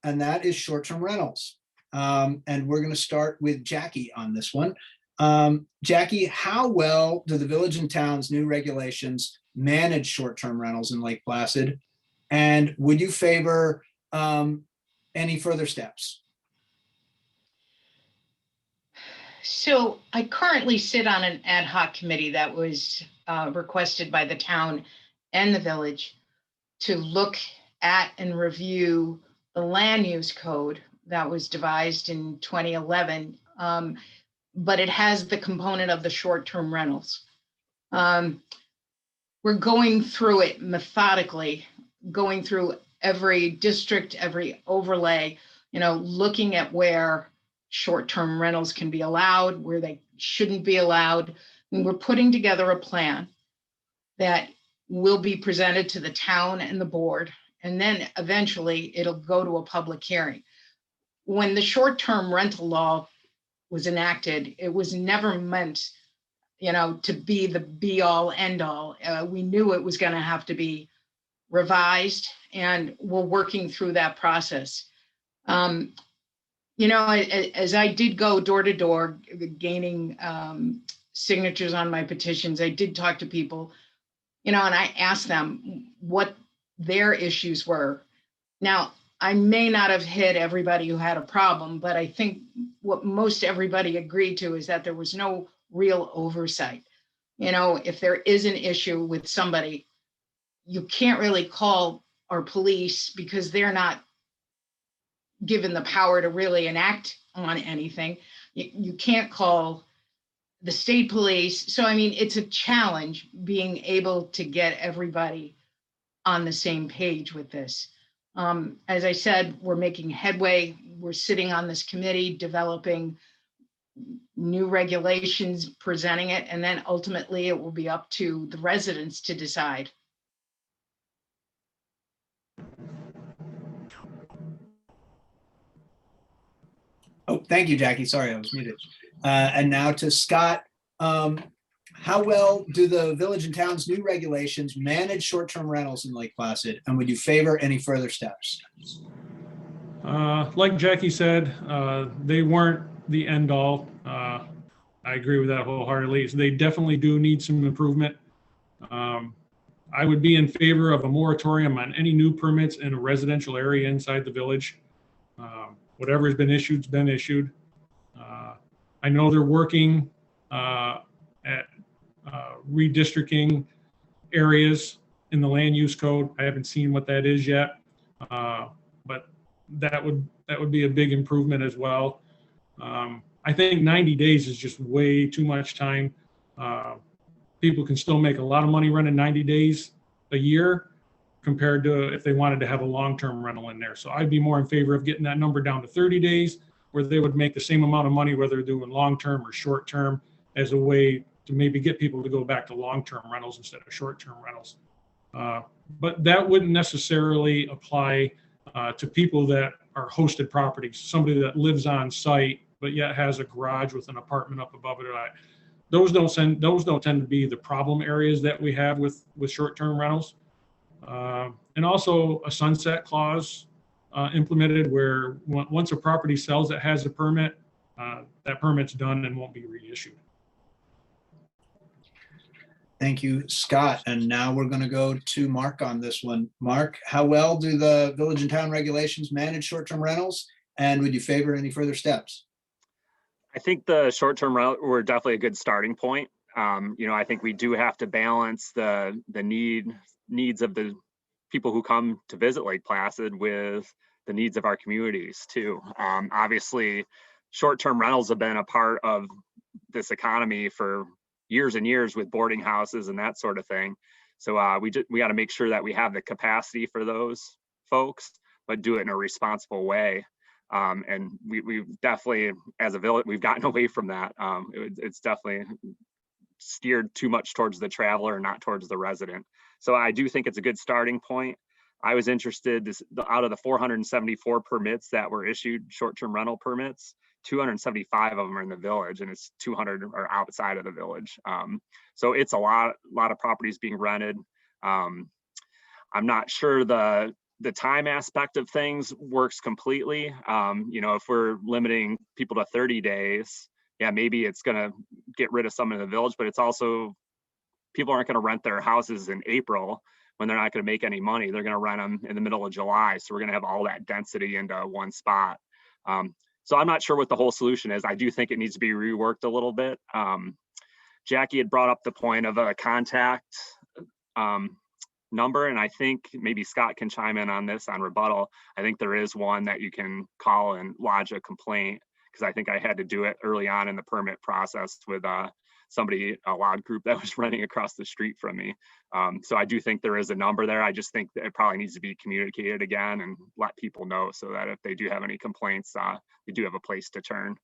that is short-term rentals. And we're going to start with Jackie on this one. Jackie, how well do the village and town's new regulations manage short-term rentals in Lake Placid? And would you favor any further steps? So I currently sit on an ad hoc committee that was requested by the town and the village to look at and review the land use code that was devised in 2011. But it has the component of the short-term rentals. We're going through it methodically, going through every district, every overlay, looking at where short-term rentals can be allowed, where they shouldn't be allowed. And we're putting together a plan that will be presented to the town and the board. And then eventually it'll go to a public hearing. When the short-term rental law was enacted, it was never meant, to be the be all end all. We knew it was going to have to be revised, and we're working through that process. As I did go door to door gaining signatures on my petitions, I did talk to people, and I asked them what their issues were. Now, I may not have hit everybody who had a problem, but I think what most everybody agreed to is that there was no real oversight. If there is an issue with somebody, you can't really call our police because they're not given the power to really enact on anything. You can't call the state police. So, it's a challenge being able to get everybody on the same page with this. As I said, we're making headway. We're sitting on this committee, developing new regulations, presenting it, and then ultimately it will be up to the residents to decide. Oh, thank you, Jackie. Sorry, I was muted. And now to Scott. How well do the village and town's new regulations manage short-term rentals in Lake Placid? And would you favor any further steps? Like Jackie said, they weren't the end all. I agree with that wholeheartedly. So they definitely do need some improvement. I would be in favor of a moratorium on any new permits in a residential area inside the village. Whatever has been issued has been issued. I know they're working at redistricting areas in the land use code. I haven't seen what that is yet, but that would be a big improvement as well. I think 90 days is just way too much time. People can still make a lot of money running 90 days a year compared to if they wanted to have a long-term rental in there. So I'd be more in favor of getting that number down to 30 days where they would make the same amount of money, whether they're doing long-term or short-term, as a way to maybe get people to go back to long-term rentals instead of short-term rentals. But that wouldn't necessarily apply to people that are hosted properties, somebody that lives on site, but yet has a garage with an apartment up above it. Those don't tend to be the problem areas that we have with short-term rentals. And also a sunset clause implemented where once a property sells that has a permit, that permit's done and won't be reissued. Thank you, Scott. And now we're going to go to Marc on this one. Marc, how well do the village and town regulations manage short-term rentals? And would you favor any further steps? I think the short-term rental were definitely a good starting point. I think we do have to balance the needs of the people who come to visit Lake Placid with the needs of our communities too. Obviously, short-term rentals have been a part of this economy for years and years with boarding houses and that sort of thing. So we got to make sure that we have the capacity for those folks, but do it in a responsible way. And we've definitely, as a village, we've gotten away from that. It's definitely steered too much towards the traveler, not towards the resident. So I do think it's a good starting point. I was interested, out of the 474 permits that were issued, short-term rental permits, 275 of them are in the village, and it's 200 are outside of the village. So it's a lot of properties being rented. I'm not sure the time aspect of things works completely. If we're limiting people to 30 days, yeah, maybe it's going to get rid of some in the village, but it's also, people aren't going to rent their houses in April when they're not going to make any money. They're going to rent them in the middle of July. So we're going to have all that density into one spot. So I'm not sure what the whole solution is. I do think it needs to be reworked a little bit. Jackie had brought up the point of a contact number, and I think maybe Scott can chime in on this on rebuttal. I think there is one that you can call and lodge a complaint, because I think I had to do it early on in the permit process with somebody, a loud group that was running across the street from me. So I do think there is a number there. I just think that it probably needs to be communicated again and let people know, so that if they do have any complaints, they do have a place to turn.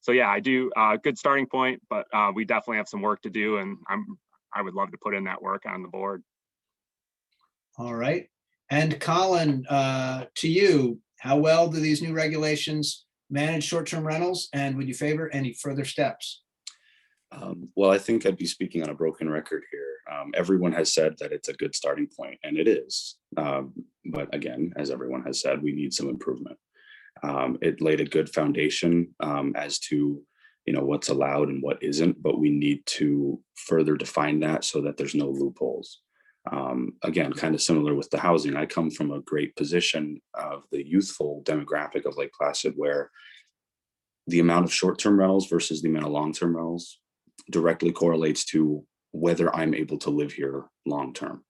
So yeah, I do, good starting point, but we definitely have some work to do, and I would love to put in that work on the board. All right. And Colin, to you, how well do these new regulations manage short-term rentals, and would you favor any further steps? Well, I think I'd be speaking on a broken record here. Everyone has said that it's a good starting point, and it is. But again, as everyone has said, we need some improvement. It laid a good foundation as to what's allowed and what isn't, but we need to further define that so that there's no loopholes. Again, kind of similar with the housing. I come from a great position of the youthful demographic of Lake Placid, where the amount of short-term rentals versus the amount of long-term rentals directly correlates to whether I'm able to live here long-term.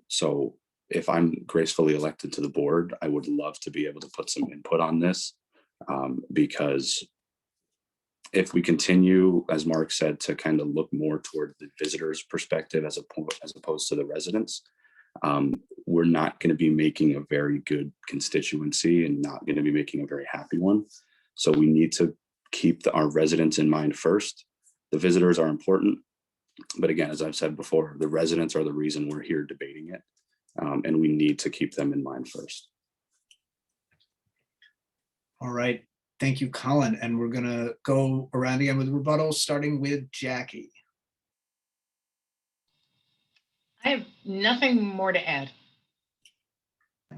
So if I'm gracefully elected to the board, I would love to be able to put some input on this, because if we continue, as Mark said, to kind of look more toward the visitor's perspective as opposed to the residents, we're not going to be making a very good constituency and not going to be making a very happy one. So we need to keep our residents in mind first. The visitors are important, but again, as I've said before, the residents are the reason we're here debating it, and we need to keep them in mind first. All right. Thank you, Colin. And we're going to go around again with rebuttals, starting with Jackie. I have nothing more to add.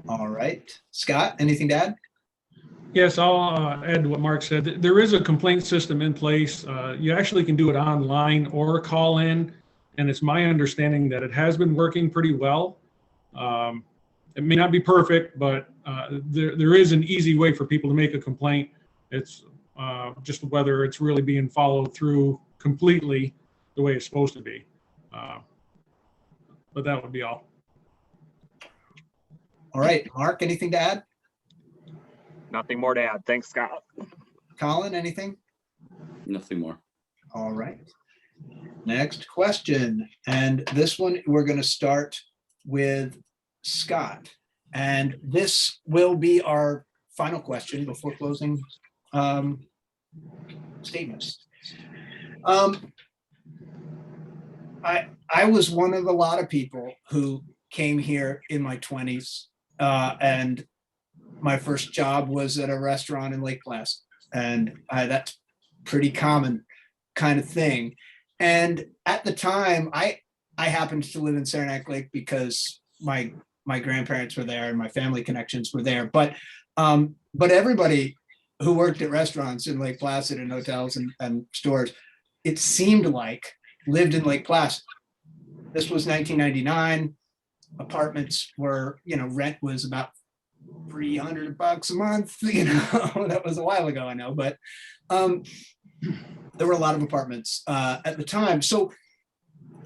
All right. Scott, anything to add? Yes, I'll add to what Mark said. There is a complaint system in place. You actually can do it online or call in, and it's my understanding that it has been working pretty well. It may not be perfect, but there is an easy way for people to make a complaint. It's just whether it's really being followed through completely the way it's supposed to be. But that would be all. All right, Mark, anything to add? Nothing more to add. Thanks, Scott. Colin, anything? Nothing more. All right. Next question. And this one, we're going to start with Scott. And this will be our final question before closing statements. I was one of a lot of people who came here in my 20s, and my first job was at a restaurant in Lake Placid, and that's pretty common kind of thing. And at the time, I happened to live in Saranac Lake because my grandparents were there and my family connections were there. But everybody who worked at restaurants in Lake Placid and hotels and stores, it seemed like, lived in Lake Placid. This was 1999. Apartments were, rent was about $300 a month. That was a while ago, I know, but there were a lot of apartments at the time. So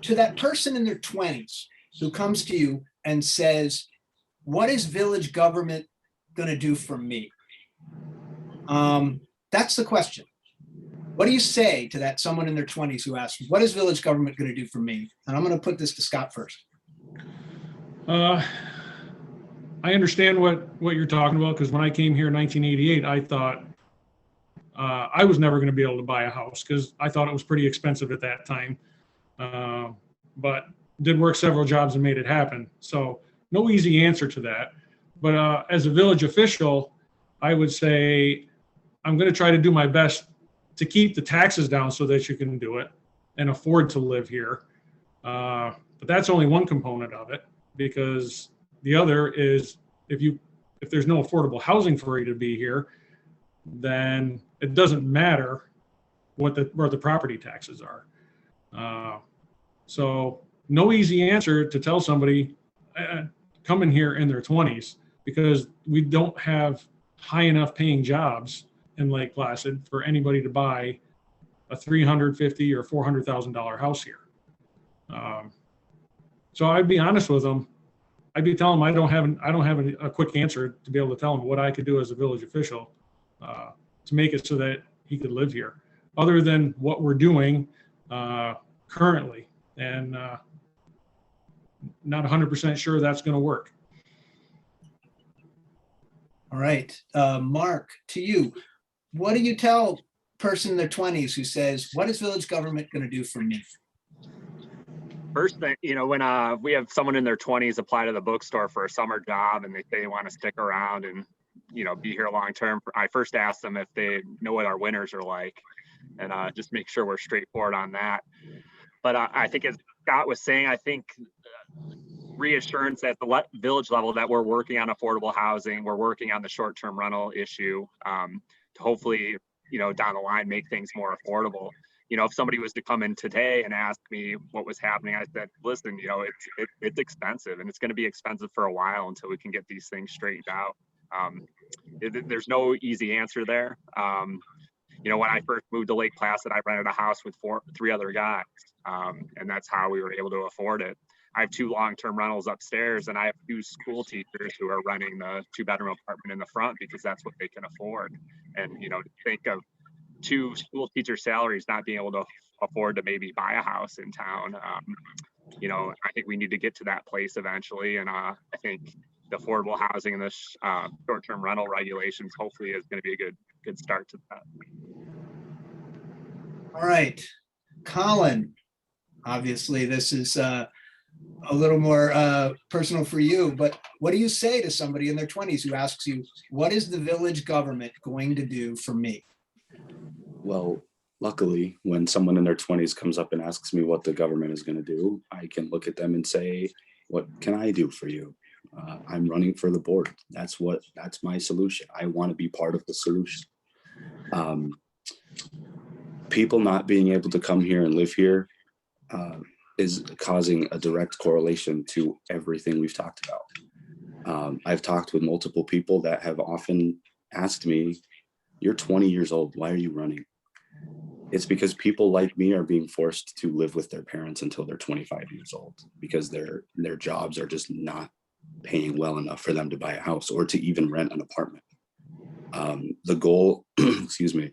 to that person in their 20s who comes to you and says, what is village government going to do for me? That's the question. What do you say to that someone in their 20s who asks, what is village government going to do for me? And I'm going to put this to Scott first. I understand what you're talking about, because when I came here in 1988, I thought I was never going to be able to buy a house because I thought it was pretty expensive at that time. But did work several jobs and made it happen. So no easy answer to that. But as a village official, I would say I'm going to try to do my best to keep the taxes down so that you can do it and afford to live here. But that's only one component of it, because the other is if there's no affordable housing for you to be here, then it doesn't matter what the property taxes are. So no easy answer to tell somebody come in here in their 20s, because we don't have high enough paying jobs in Lake Placid for anybody to buy a $350,000 or $400,000 house here. So I'd be honest with them. I'd be telling them I don't have a quick answer to be able to tell him what I could do as a village official to make it so that he could live here, other than what we're doing currently, and not 100% sure that's going to work. All right, Mark, to you, what do you tell a person in their 20s who says, what is village government going to do for me? First thing, when we have someone in their 20s apply to the bookstore for a summer job and they say they want to stick around and, be here long term, I first ask them if they know what our winters are like, and just make sure we're straightforward on that. But I think, as Scott was saying, I think reassurance at the village level that we're working on affordable housing, we're working on the short-term rental issue to hopefully, down the line, make things more affordable. If somebody was to come in today and ask me what was happening, I said, listen, it's expensive, and it's going to be expensive for a while until we can get these things straightened out. There's no easy answer there. When I first moved to Lake Placid, I rented a house with three other guys, and that's how we were able to afford it. I have 2 long-term rentals upstairs, and I have 2 school teachers who are renting the 2-bedroom apartment in the front because that's what they can afford. And, think of 2 school teacher salaries not being able to afford to maybe buy a house in town. I think we need to get to that place eventually. And I think the affordable housing and the short-term rental regulations hopefully is going to be a good start to that. All right, Colin, obviously this is a little more personal for you, but what do you say to somebody in their 20s who asks you, what is the village government going to do for me? Well, luckily, when someone in their 20s comes up and asks me what the government is going to do, I can look at them and say, what can I do for you? I'm running for the board. That's my solution. I want to be part of the solution. People not being able to come here and live here is causing a direct correlation to everything we've talked about. I've talked with multiple people that have often asked me, you're 20 years old, why are you running? It's because people like me are being forced to live with their parents until they're 25 years old because their jobs are just not paying well enough for them to buy a house or to even rent an apartment. The goal, excuse me,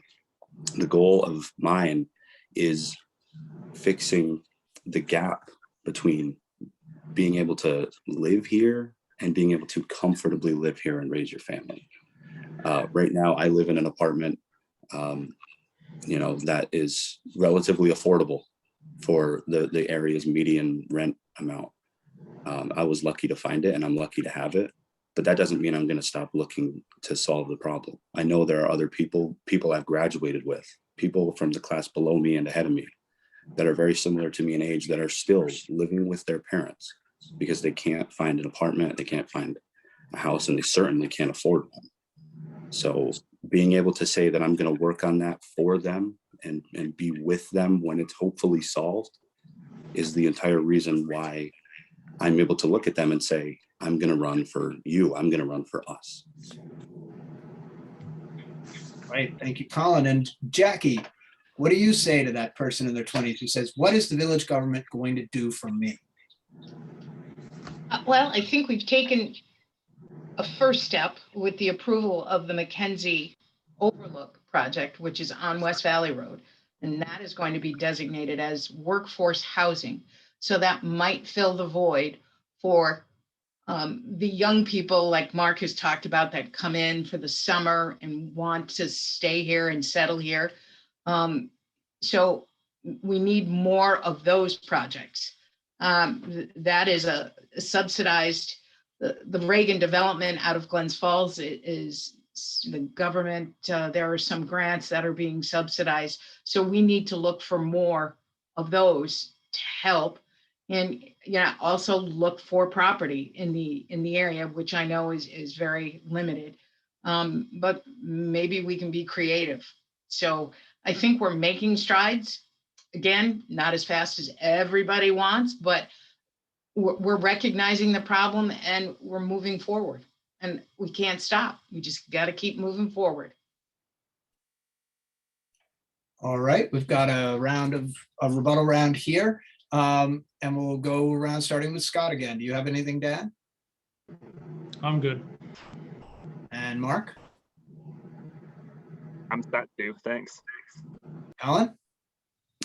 the goal of mine is fixing the gap between being able to live here and being able to comfortably live here and raise your family. Right now, I live in an apartment, that is relatively affordable for the area's median rent amount. I was lucky to find it and I'm lucky to have it, but that doesn't mean I'm going to stop looking to solve the problem. I know there are other people I've graduated with, people from the class below me and ahead of me that are very similar to me in age that are still living with their parents because they can't find an apartment, they can't find a house, and they certainly can't afford one. So being able to say that I'm going to work on that for them and be with them when it's hopefully solved is the entire reason why I'm able to look at them and say, I'm going to run for you. I'm going to run for us. Right. Thank you, Colin. And Jackie, what do you say to that person in their 20s who says, what is the village government going to do for me? Well, I think we've taken a first step with the approval of the Mackenzie Overlook project, which is on West Valley Road. And that is going to be designated as workforce housing. So that might fill the void for the young people like Mark has talked about that come in for the summer and want to stay here and settle here. So we need more of those projects. That is a subsidized, the Reagan development out of Glens Falls is the government, there are some grants that are being subsidized. So we need to look for more of those to help. And also look for property in the area, which I know is very limited. But maybe we can be creative. So I think we're making strides. Again, not as fast as everybody wants, but we're recognizing the problem and we're moving forward. And we can't stop. We just got to keep moving forward. All right, we've got a rebuttal round here. And we'll go around starting with Scott again. Do you have anything to add? I'm good. And Mark? I'm set too. Thanks. Colin?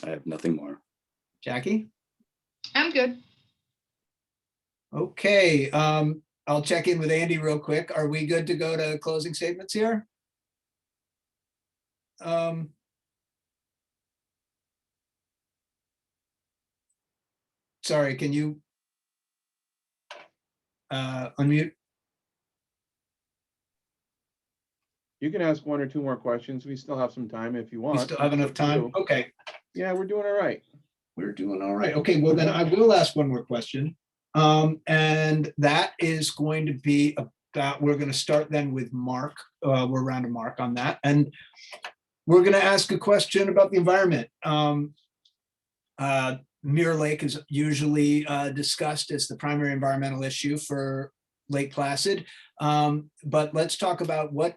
I have nothing more. Jackie? I'm good. Okay, I'll check in with Andy real quick. Are we good to go to closing statements here? Sorry, can you unmute? You can ask one or two more questions. We still have some time if you want. We still have enough time? Okay. Yeah, we're doing all right. We're doing all right. Okay, well then I will ask one more question. And that is going to be about, we're going to start then with Mark. We're around to Mark on that. And we're going to ask a question about the environment. Mirror Lake is usually discussed as the primary environmental issue for Lake Placid. But let's talk about what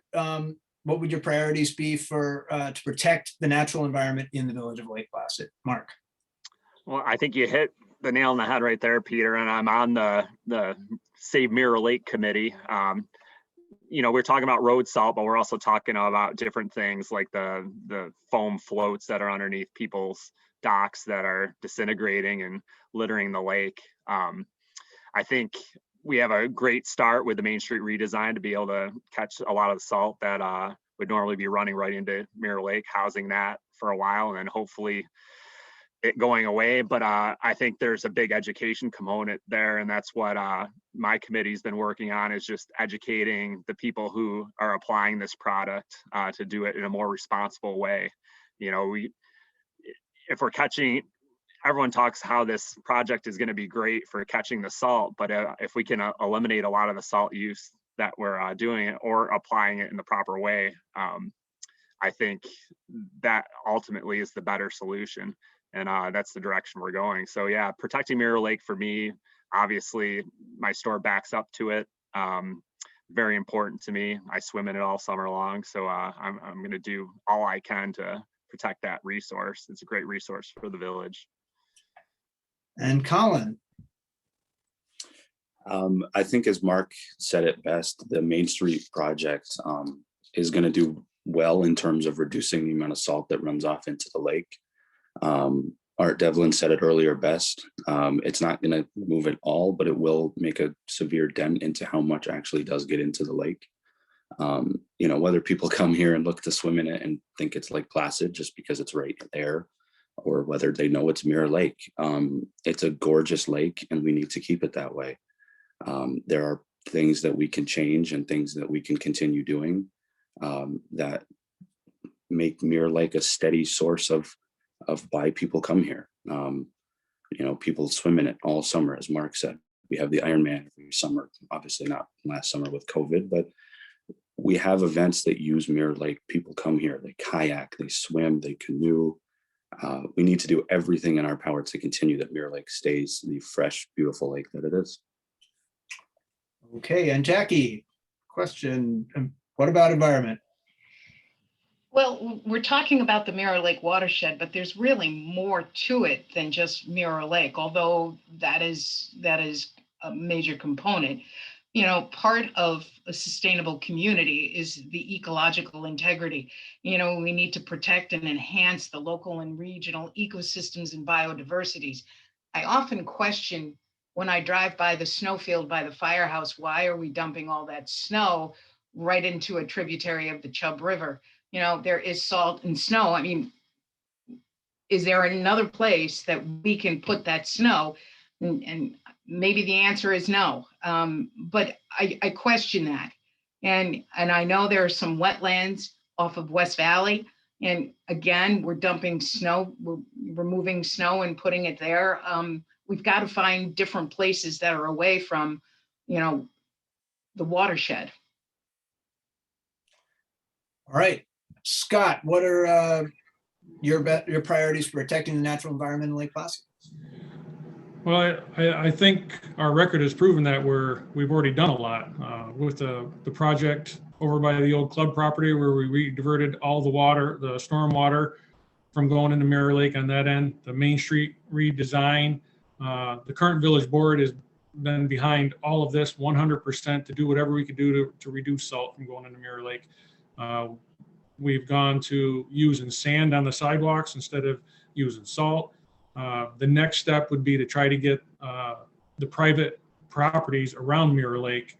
would your priorities be for to protect the natural environment in the village of Lake Placid? Mark. Well, I think you hit the nail on the head right there, Peter, and I'm on the Save Mirror Lake committee. We're talking about road salt, but we're also talking about different things like the foam floats that are underneath people's docks that are disintegrating and littering the lake. I think we have a great start with the Main Street redesign to be able to catch a lot of the salt that would normally be running right into Mirror Lake, housing that for a while, and then hopefully it going away. But I think there's a big education component there, and that's what my committee's been working on, is just educating the people who are applying this product to do it in a more responsible way. If we're catching, everyone talks how this project is going to be great for catching the salt, but if we can eliminate a lot of the salt use that we're doing it or applying it in the proper way, I think that ultimately is the better solution. And that's the direction we're going. So yeah, protecting Mirror Lake for me, obviously my store backs up to it. Very important to me. I swim in it all summer long. So I'm going to do all I can to protect that resource. It's a great resource for the village. And Colin. I think, as Mark said it best, the Main Street project is going to do well in terms of reducing the amount of salt that runs off into the lake. Art Devlin said it earlier best. It's not going to move it all, but it will make a severe dent into how much actually does get into the lake. Whether people come here and look to swim in it and think it's Lake Placid just because it's right there, or whether they know it's Mirror Lake. It's a gorgeous lake and we need to keep it that way. There are things that we can change and things that we can continue doing that make Mirror Lake a steady source of why people come here. People swim in it all summer, as Mark said. We have the Ironman every summer, obviously not last summer with COVID, but we have events that use Mirror Lake. People come here, they kayak, they swim, they canoe. We need to do everything in our power to continue that Mirror Lake stays the fresh, beautiful lake that it is. Okay, and Jackie, question, what about environment? Well, we're talking about the Mirror Lake watershed, but there's really more to it than just Mirror Lake, although that is a major component. Part of a sustainable community is the ecological integrity. We need to protect and enhance the local and regional ecosystems and biodiversities. I often question when I drive by the snowfield by the firehouse, why are we dumping all that snow right into a tributary of the Chubb River? There is salt and snow. I mean, is there another place that we can put that snow? And maybe the answer is no. But I question that. And I know there are some wetlands off of West Valley. And again, we're dumping snow, we're removing snow and putting it there. We've got to find different places that are away from, the watershed. All right, Scott, what are your priorities for protecting the natural environment in Lake Placid? Well, I think our record has proven that we've already done a lot with the project over by the old club property where we diverted all the water, the storm water from going into Mirror Lake on that end, the Main Street redesign. The current village board has been behind all of this 100% to do whatever we could do to reduce salt from going into Mirror Lake. We've gone to using sand on the sidewalks instead of using salt. The next step would be to try to get the private properties around Mirror Lake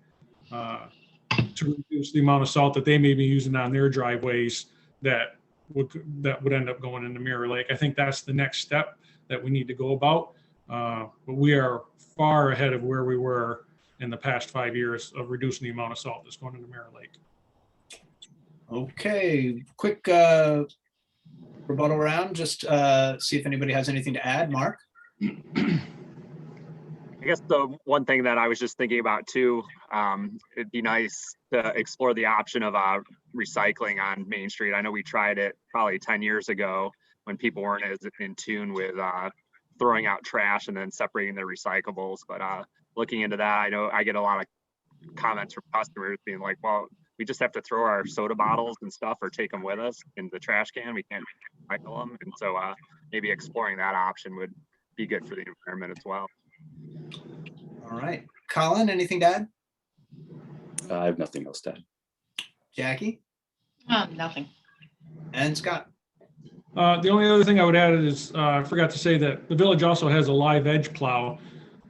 to reduce the amount of salt that they may be using on their driveways that would end up going into Mirror Lake. I think that's the next step that we need to go about. But we are far ahead of where we were in the past 5 years of reducing the amount of salt that's going into Mirror Lake. Okay, quick rebuttal round, just see if anybody has anything to add. Mark? I guess the one thing that I was just thinking about too, it'd be nice to explore the option of recycling on Main Street. I know we tried it probably 10 years ago when people weren't as in tune with throwing out trash and then separating their recyclables. But looking into that, I know I get a lot of comments from customers being like, well, we just have to throw our soda bottles and stuff or take them with us in the trash can. We can't recycle them. And so maybe exploring that option would be good for the environment as well. All right. Colin, anything to add? I have nothing else to add. Jackie? Nothing. And Scott? The only other thing I would add is I forgot to say that the village also has a live edge plow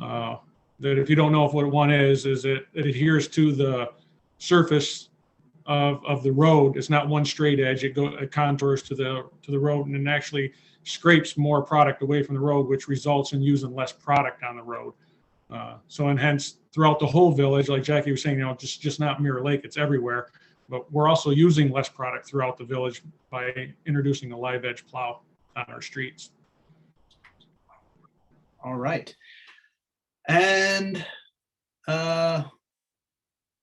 that, if you don't know what one is it adheres to the surface of the road. It's not one straight edge. It contours to the road, and it actually scrapes more product away from the road, which results in using less product on the road. So, and hence throughout the whole village, like Jackie was saying, just not Mirror Lake, it's everywhere. But we're also using less product throughout the village by introducing a live edge plow on our streets. All right. And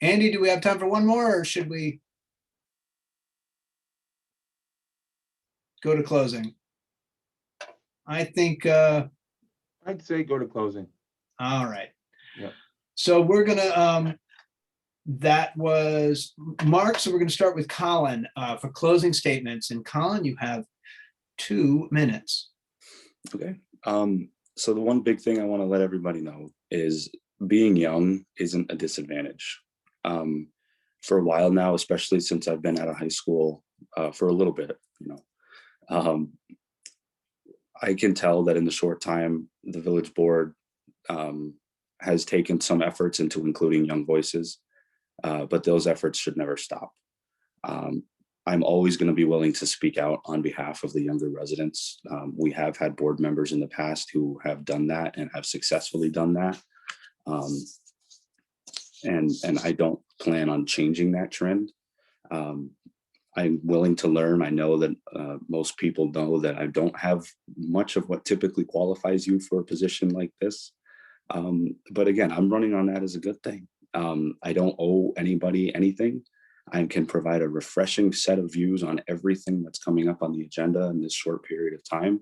Andy, do we have time for one more, or should we go to closing? I think I'd say go to closing. all right. Yep. So we're gonna that was Mark. So we're gonna start with Colin for closing statements. And Colin, you have 2 minutes. Okay. So the one big thing I want to let everybody know is being young isn't a disadvantage. For a while now, especially since I've been out of high school for a little bit, I can tell that in the short time, the village board has taken some efforts into including young voices, but those efforts should never stop. I'm always going to be willing to speak out on behalf of the younger residents. We have had board members in the past who have done that and have successfully done that. And I don't plan on changing that trend. I'm willing to learn. I know that most people know that I don't have much of what typically qualifies you for a position like this. But again, I'm running on that as a good thing. I don't owe anybody anything. I can provide a refreshing set of views on everything that's coming up on the agenda in this short period of time.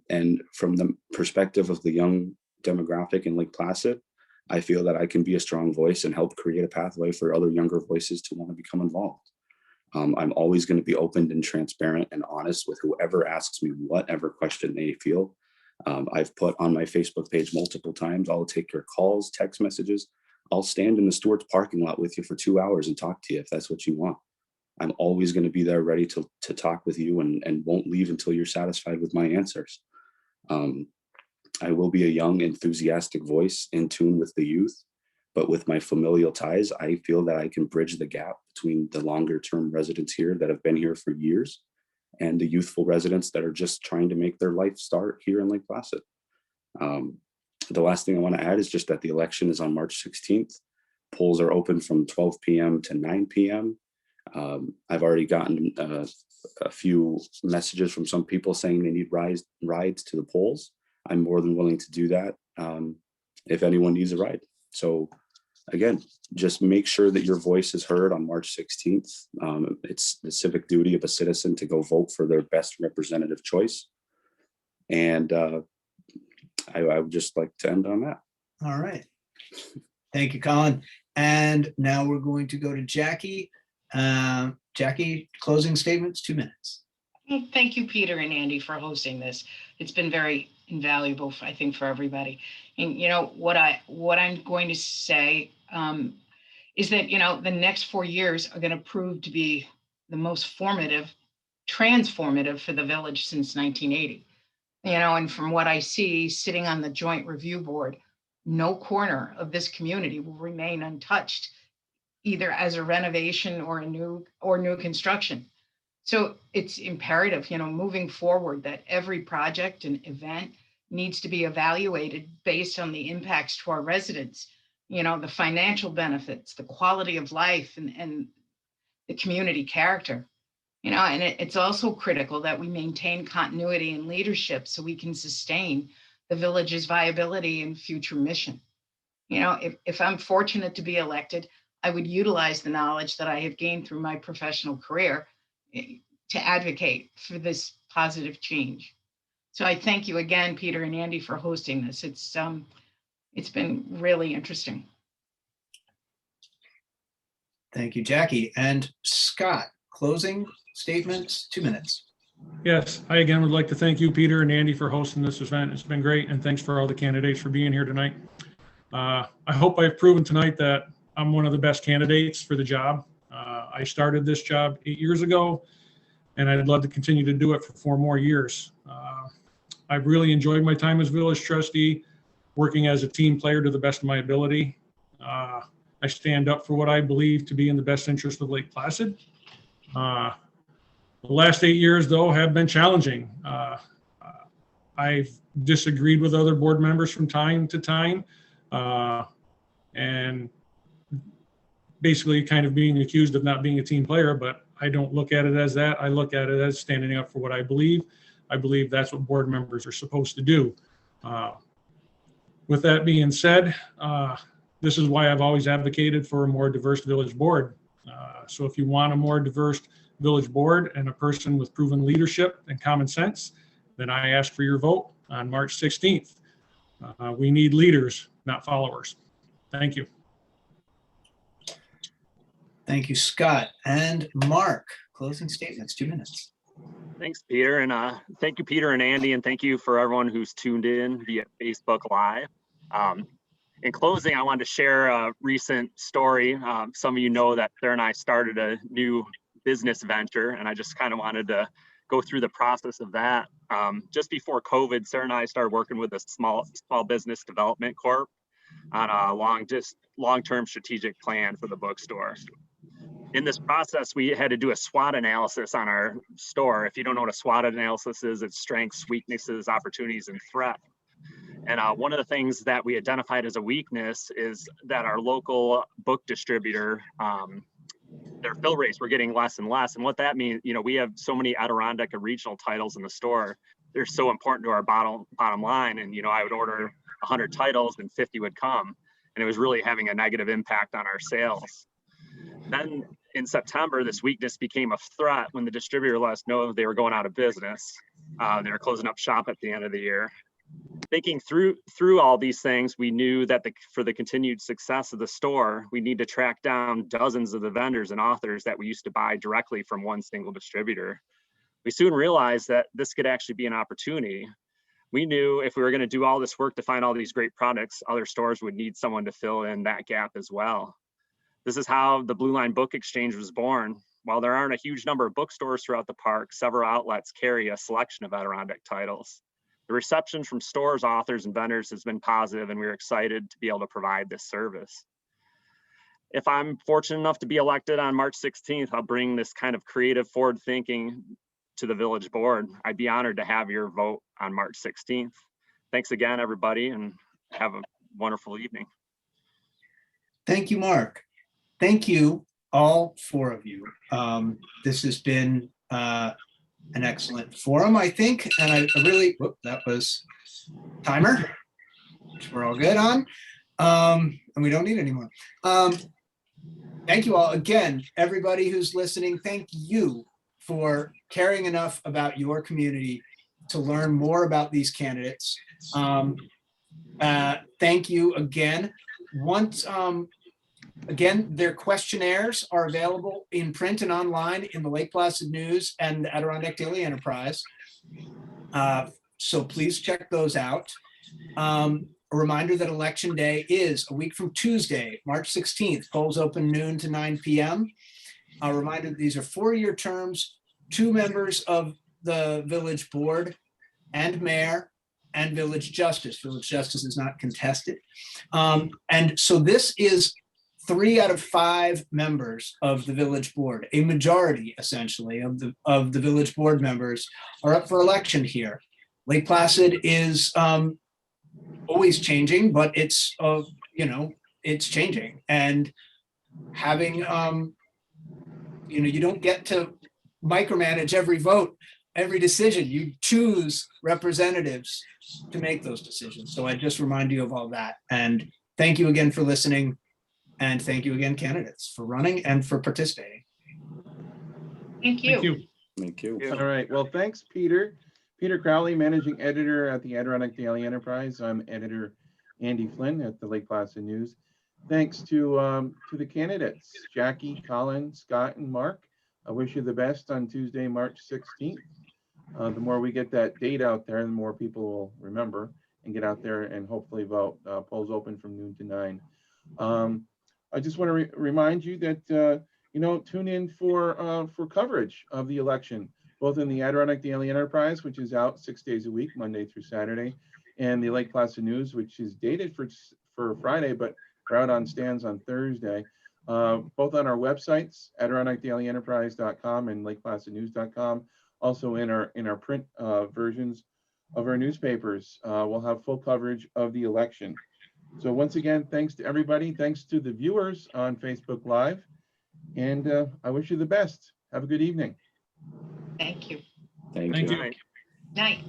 And from the perspective of the young demographic in Lake Placid, I feel that I can be a strong voice and help create a pathway for other younger voices to want to become involved. I'm always going to be open and transparent and honest with whoever asks me whatever question they feel. I've put on my Facebook page multiple times, I'll take your calls, text messages. I'll stand in the Stewart's parking lot with you for 2 hours and talk to you if that's what you want. I'm always going to be there ready to talk with you and won't leave until you're satisfied with my answers. I will be a young, enthusiastic voice in tune with the youth, but with my familial ties, I feel that I can bridge the gap between the longer term residents here that have been here for years and the youthful residents that are just trying to make their life start here in Lake Placid. The last thing I want to add is just that the election is on March 16th. Polls are open from 12 p.m. to 9 p.m. I've already gotten a few messages from some people saying they need rides to the polls. I'm more than willing to do that if anyone needs a ride. So again, just make sure that your voice is heard on March 16th. It's the civic duty of a citizen to go vote for their best representative choice. And I would just like to end on that. All right. Thank you, Colin. And now we're going to go to Jackie. Jackie, closing statements, 2 minutes. Thank you, Peter and Andy, for hosting this. It's been very invaluable, I think, for everybody. And you know what I'm going to say is that the next 4 years are going to prove to be the most transformative for the village since 1980. And from what I see, sitting on the Joint Review Board, no corner of this community will remain untouched, either as a renovation or new construction. So it's imperative, moving forward, that every project and event needs to be evaluated based on the impacts to our residents, the financial benefits, the quality of life, and the community character. And it's also critical that we maintain continuity in leadership so we can sustain the village's viability and future mission. If I'm fortunate to be elected, I would utilize the knowledge that I have gained through my professional career to advocate for this positive change. So I thank you again, Peter and Andy, for hosting this. It's been really interesting. Thank you, Jackie. And Scott, closing statements, 2 minutes. Yes, I again would like to thank you, Peter and Andy, for hosting this event. It's been great, and thanks for all the candidates for being here tonight. I hope I've proven tonight that I'm one of the best candidates for the job. I started this job 8 years ago, and I'd love to continue to do it for 4 more years. I've really enjoyed my time as village trustee, working as a team player to the best of my ability. I stand up for what I believe to be in the best interest of Lake Placid. The last 8 years, though, have been challenging. I've disagreed with other board members from time to time, and basically kind of being accused of not being a team player, but I don't look at it as that. I look at it as standing up for what I believe. I believe that's what board members are supposed to do. With that being said, this is why I've always advocated for a more diverse village board. So if you want a more diverse village board and a person with proven leadership and common sense, then I ask for your vote on March 16th. We need leaders, not followers. Thank you. Thank you, Scott. And Mark, closing statements, 2 minutes. Thanks, Peter. And thank you, Peter and Andy, and thank you for everyone who's tuned in via Facebook Live. In closing, I wanted to share a recent story. Some of you know that Sarah and I started a new business venture, and I just kind of wanted to go through the process of that. Just before COVID, Sarah and I started working with a small business development corp on a long-term strategic plan for the bookstore. In this process, we had to do a SWOT analysis on our store. If you don't know what a SWOT analysis is, it's strengths, weaknesses, opportunities, and threat. And one of the things that we identified as a weakness is that our local book distributor, their fill rates were getting less and less. And what that means, we have so many Adirondack and regional titles in the store. They're so important to our bottom line. And, I would order 100 titles and 50 would come. And it was really having a negative impact on our sales. Then in September, this weakness became a threat when the distributor let us know they were going out of business. They were closing up shop at the end of the year. Thinking through all these things, we knew that for the continued success of the store, we need to track down dozens of the vendors and authors that we used to buy directly from one single distributor. We soon realized that this could actually be an opportunity. We knew if we were going to do all this work to find all these great products, other stores would need someone to fill in that gap as well. This is how the Blue Line Book Exchange was born. While there aren't a huge number of bookstores throughout the park, several outlets carry a selection of Adirondack titles. The reception from stores, authors, and vendors has been positive, and we're excited to be able to provide this service. If I'm fortunate enough to be elected on March 16th, I'll bring this kind of creative forward thinking to the village board. I'd be honored to have your vote on March 16th. Thanks again, everybody, and have a wonderful evening. Thank you, Mark. Thank you, all four of you. This has been an excellent forum, I think, and I really, whoop, that was timer, which we're all good on, and we don't need any more. Thank you all again, everybody who's listening. Thank you for caring enough about your community to learn more about these candidates. Thank you again. Again, their questionnaires are available in print and online in the Lake Placid News and the Adirondack Daily Enterprise. So please check those out. A reminder that Election Day is a week from Tuesday, March 16th. Polls open noon to 9 p.m. A reminder that these are 4-year terms, 2 members of the village board and mayor and village justice. Village justice is not contested. And so this is 3 out of 5 members of the village board. A majority, essentially, of the village board members are up for election here. Lake Placid is always changing, but it's it's changing, and having you don't get to micromanage every vote, every decision. You choose representatives to make those decisions. So I just remind you of all that, and thank you again for listening. And thank you again, candidates, for running and for participating. Thank you. Thank you. Thank you. All right. Well, thanks, Peter. Peter Crowley, managing editor at the Adirondack Daily Enterprise. I'm editor Andy Flynn at the Lake Placid News. Thanks to the candidates, Jackie, Colin, Scott, and Mark. I wish you the best on Tuesday, March 16th. The more we get that date out there, the more people will remember and get out there and hopefully vote. Polls open from noon to 9. I just want to remind you that tune in for coverage of the election, both in the Adirondack Daily Enterprise, which is out 6 days a week, Monday through Saturday, and the Lake Placid News, which is dated for Friday, but we're out on stands on Thursday. Both on our websites, AdirondackDailyEnterprise.com and LakePlacidNews.com. Also in our print versions of our newspapers, we'll have full coverage of the election. So once again, thanks to everybody. Thanks to the viewers on Facebook Live. And I wish you the best. Have a good evening. Thank you. Thank Thank you. you. All right. Night.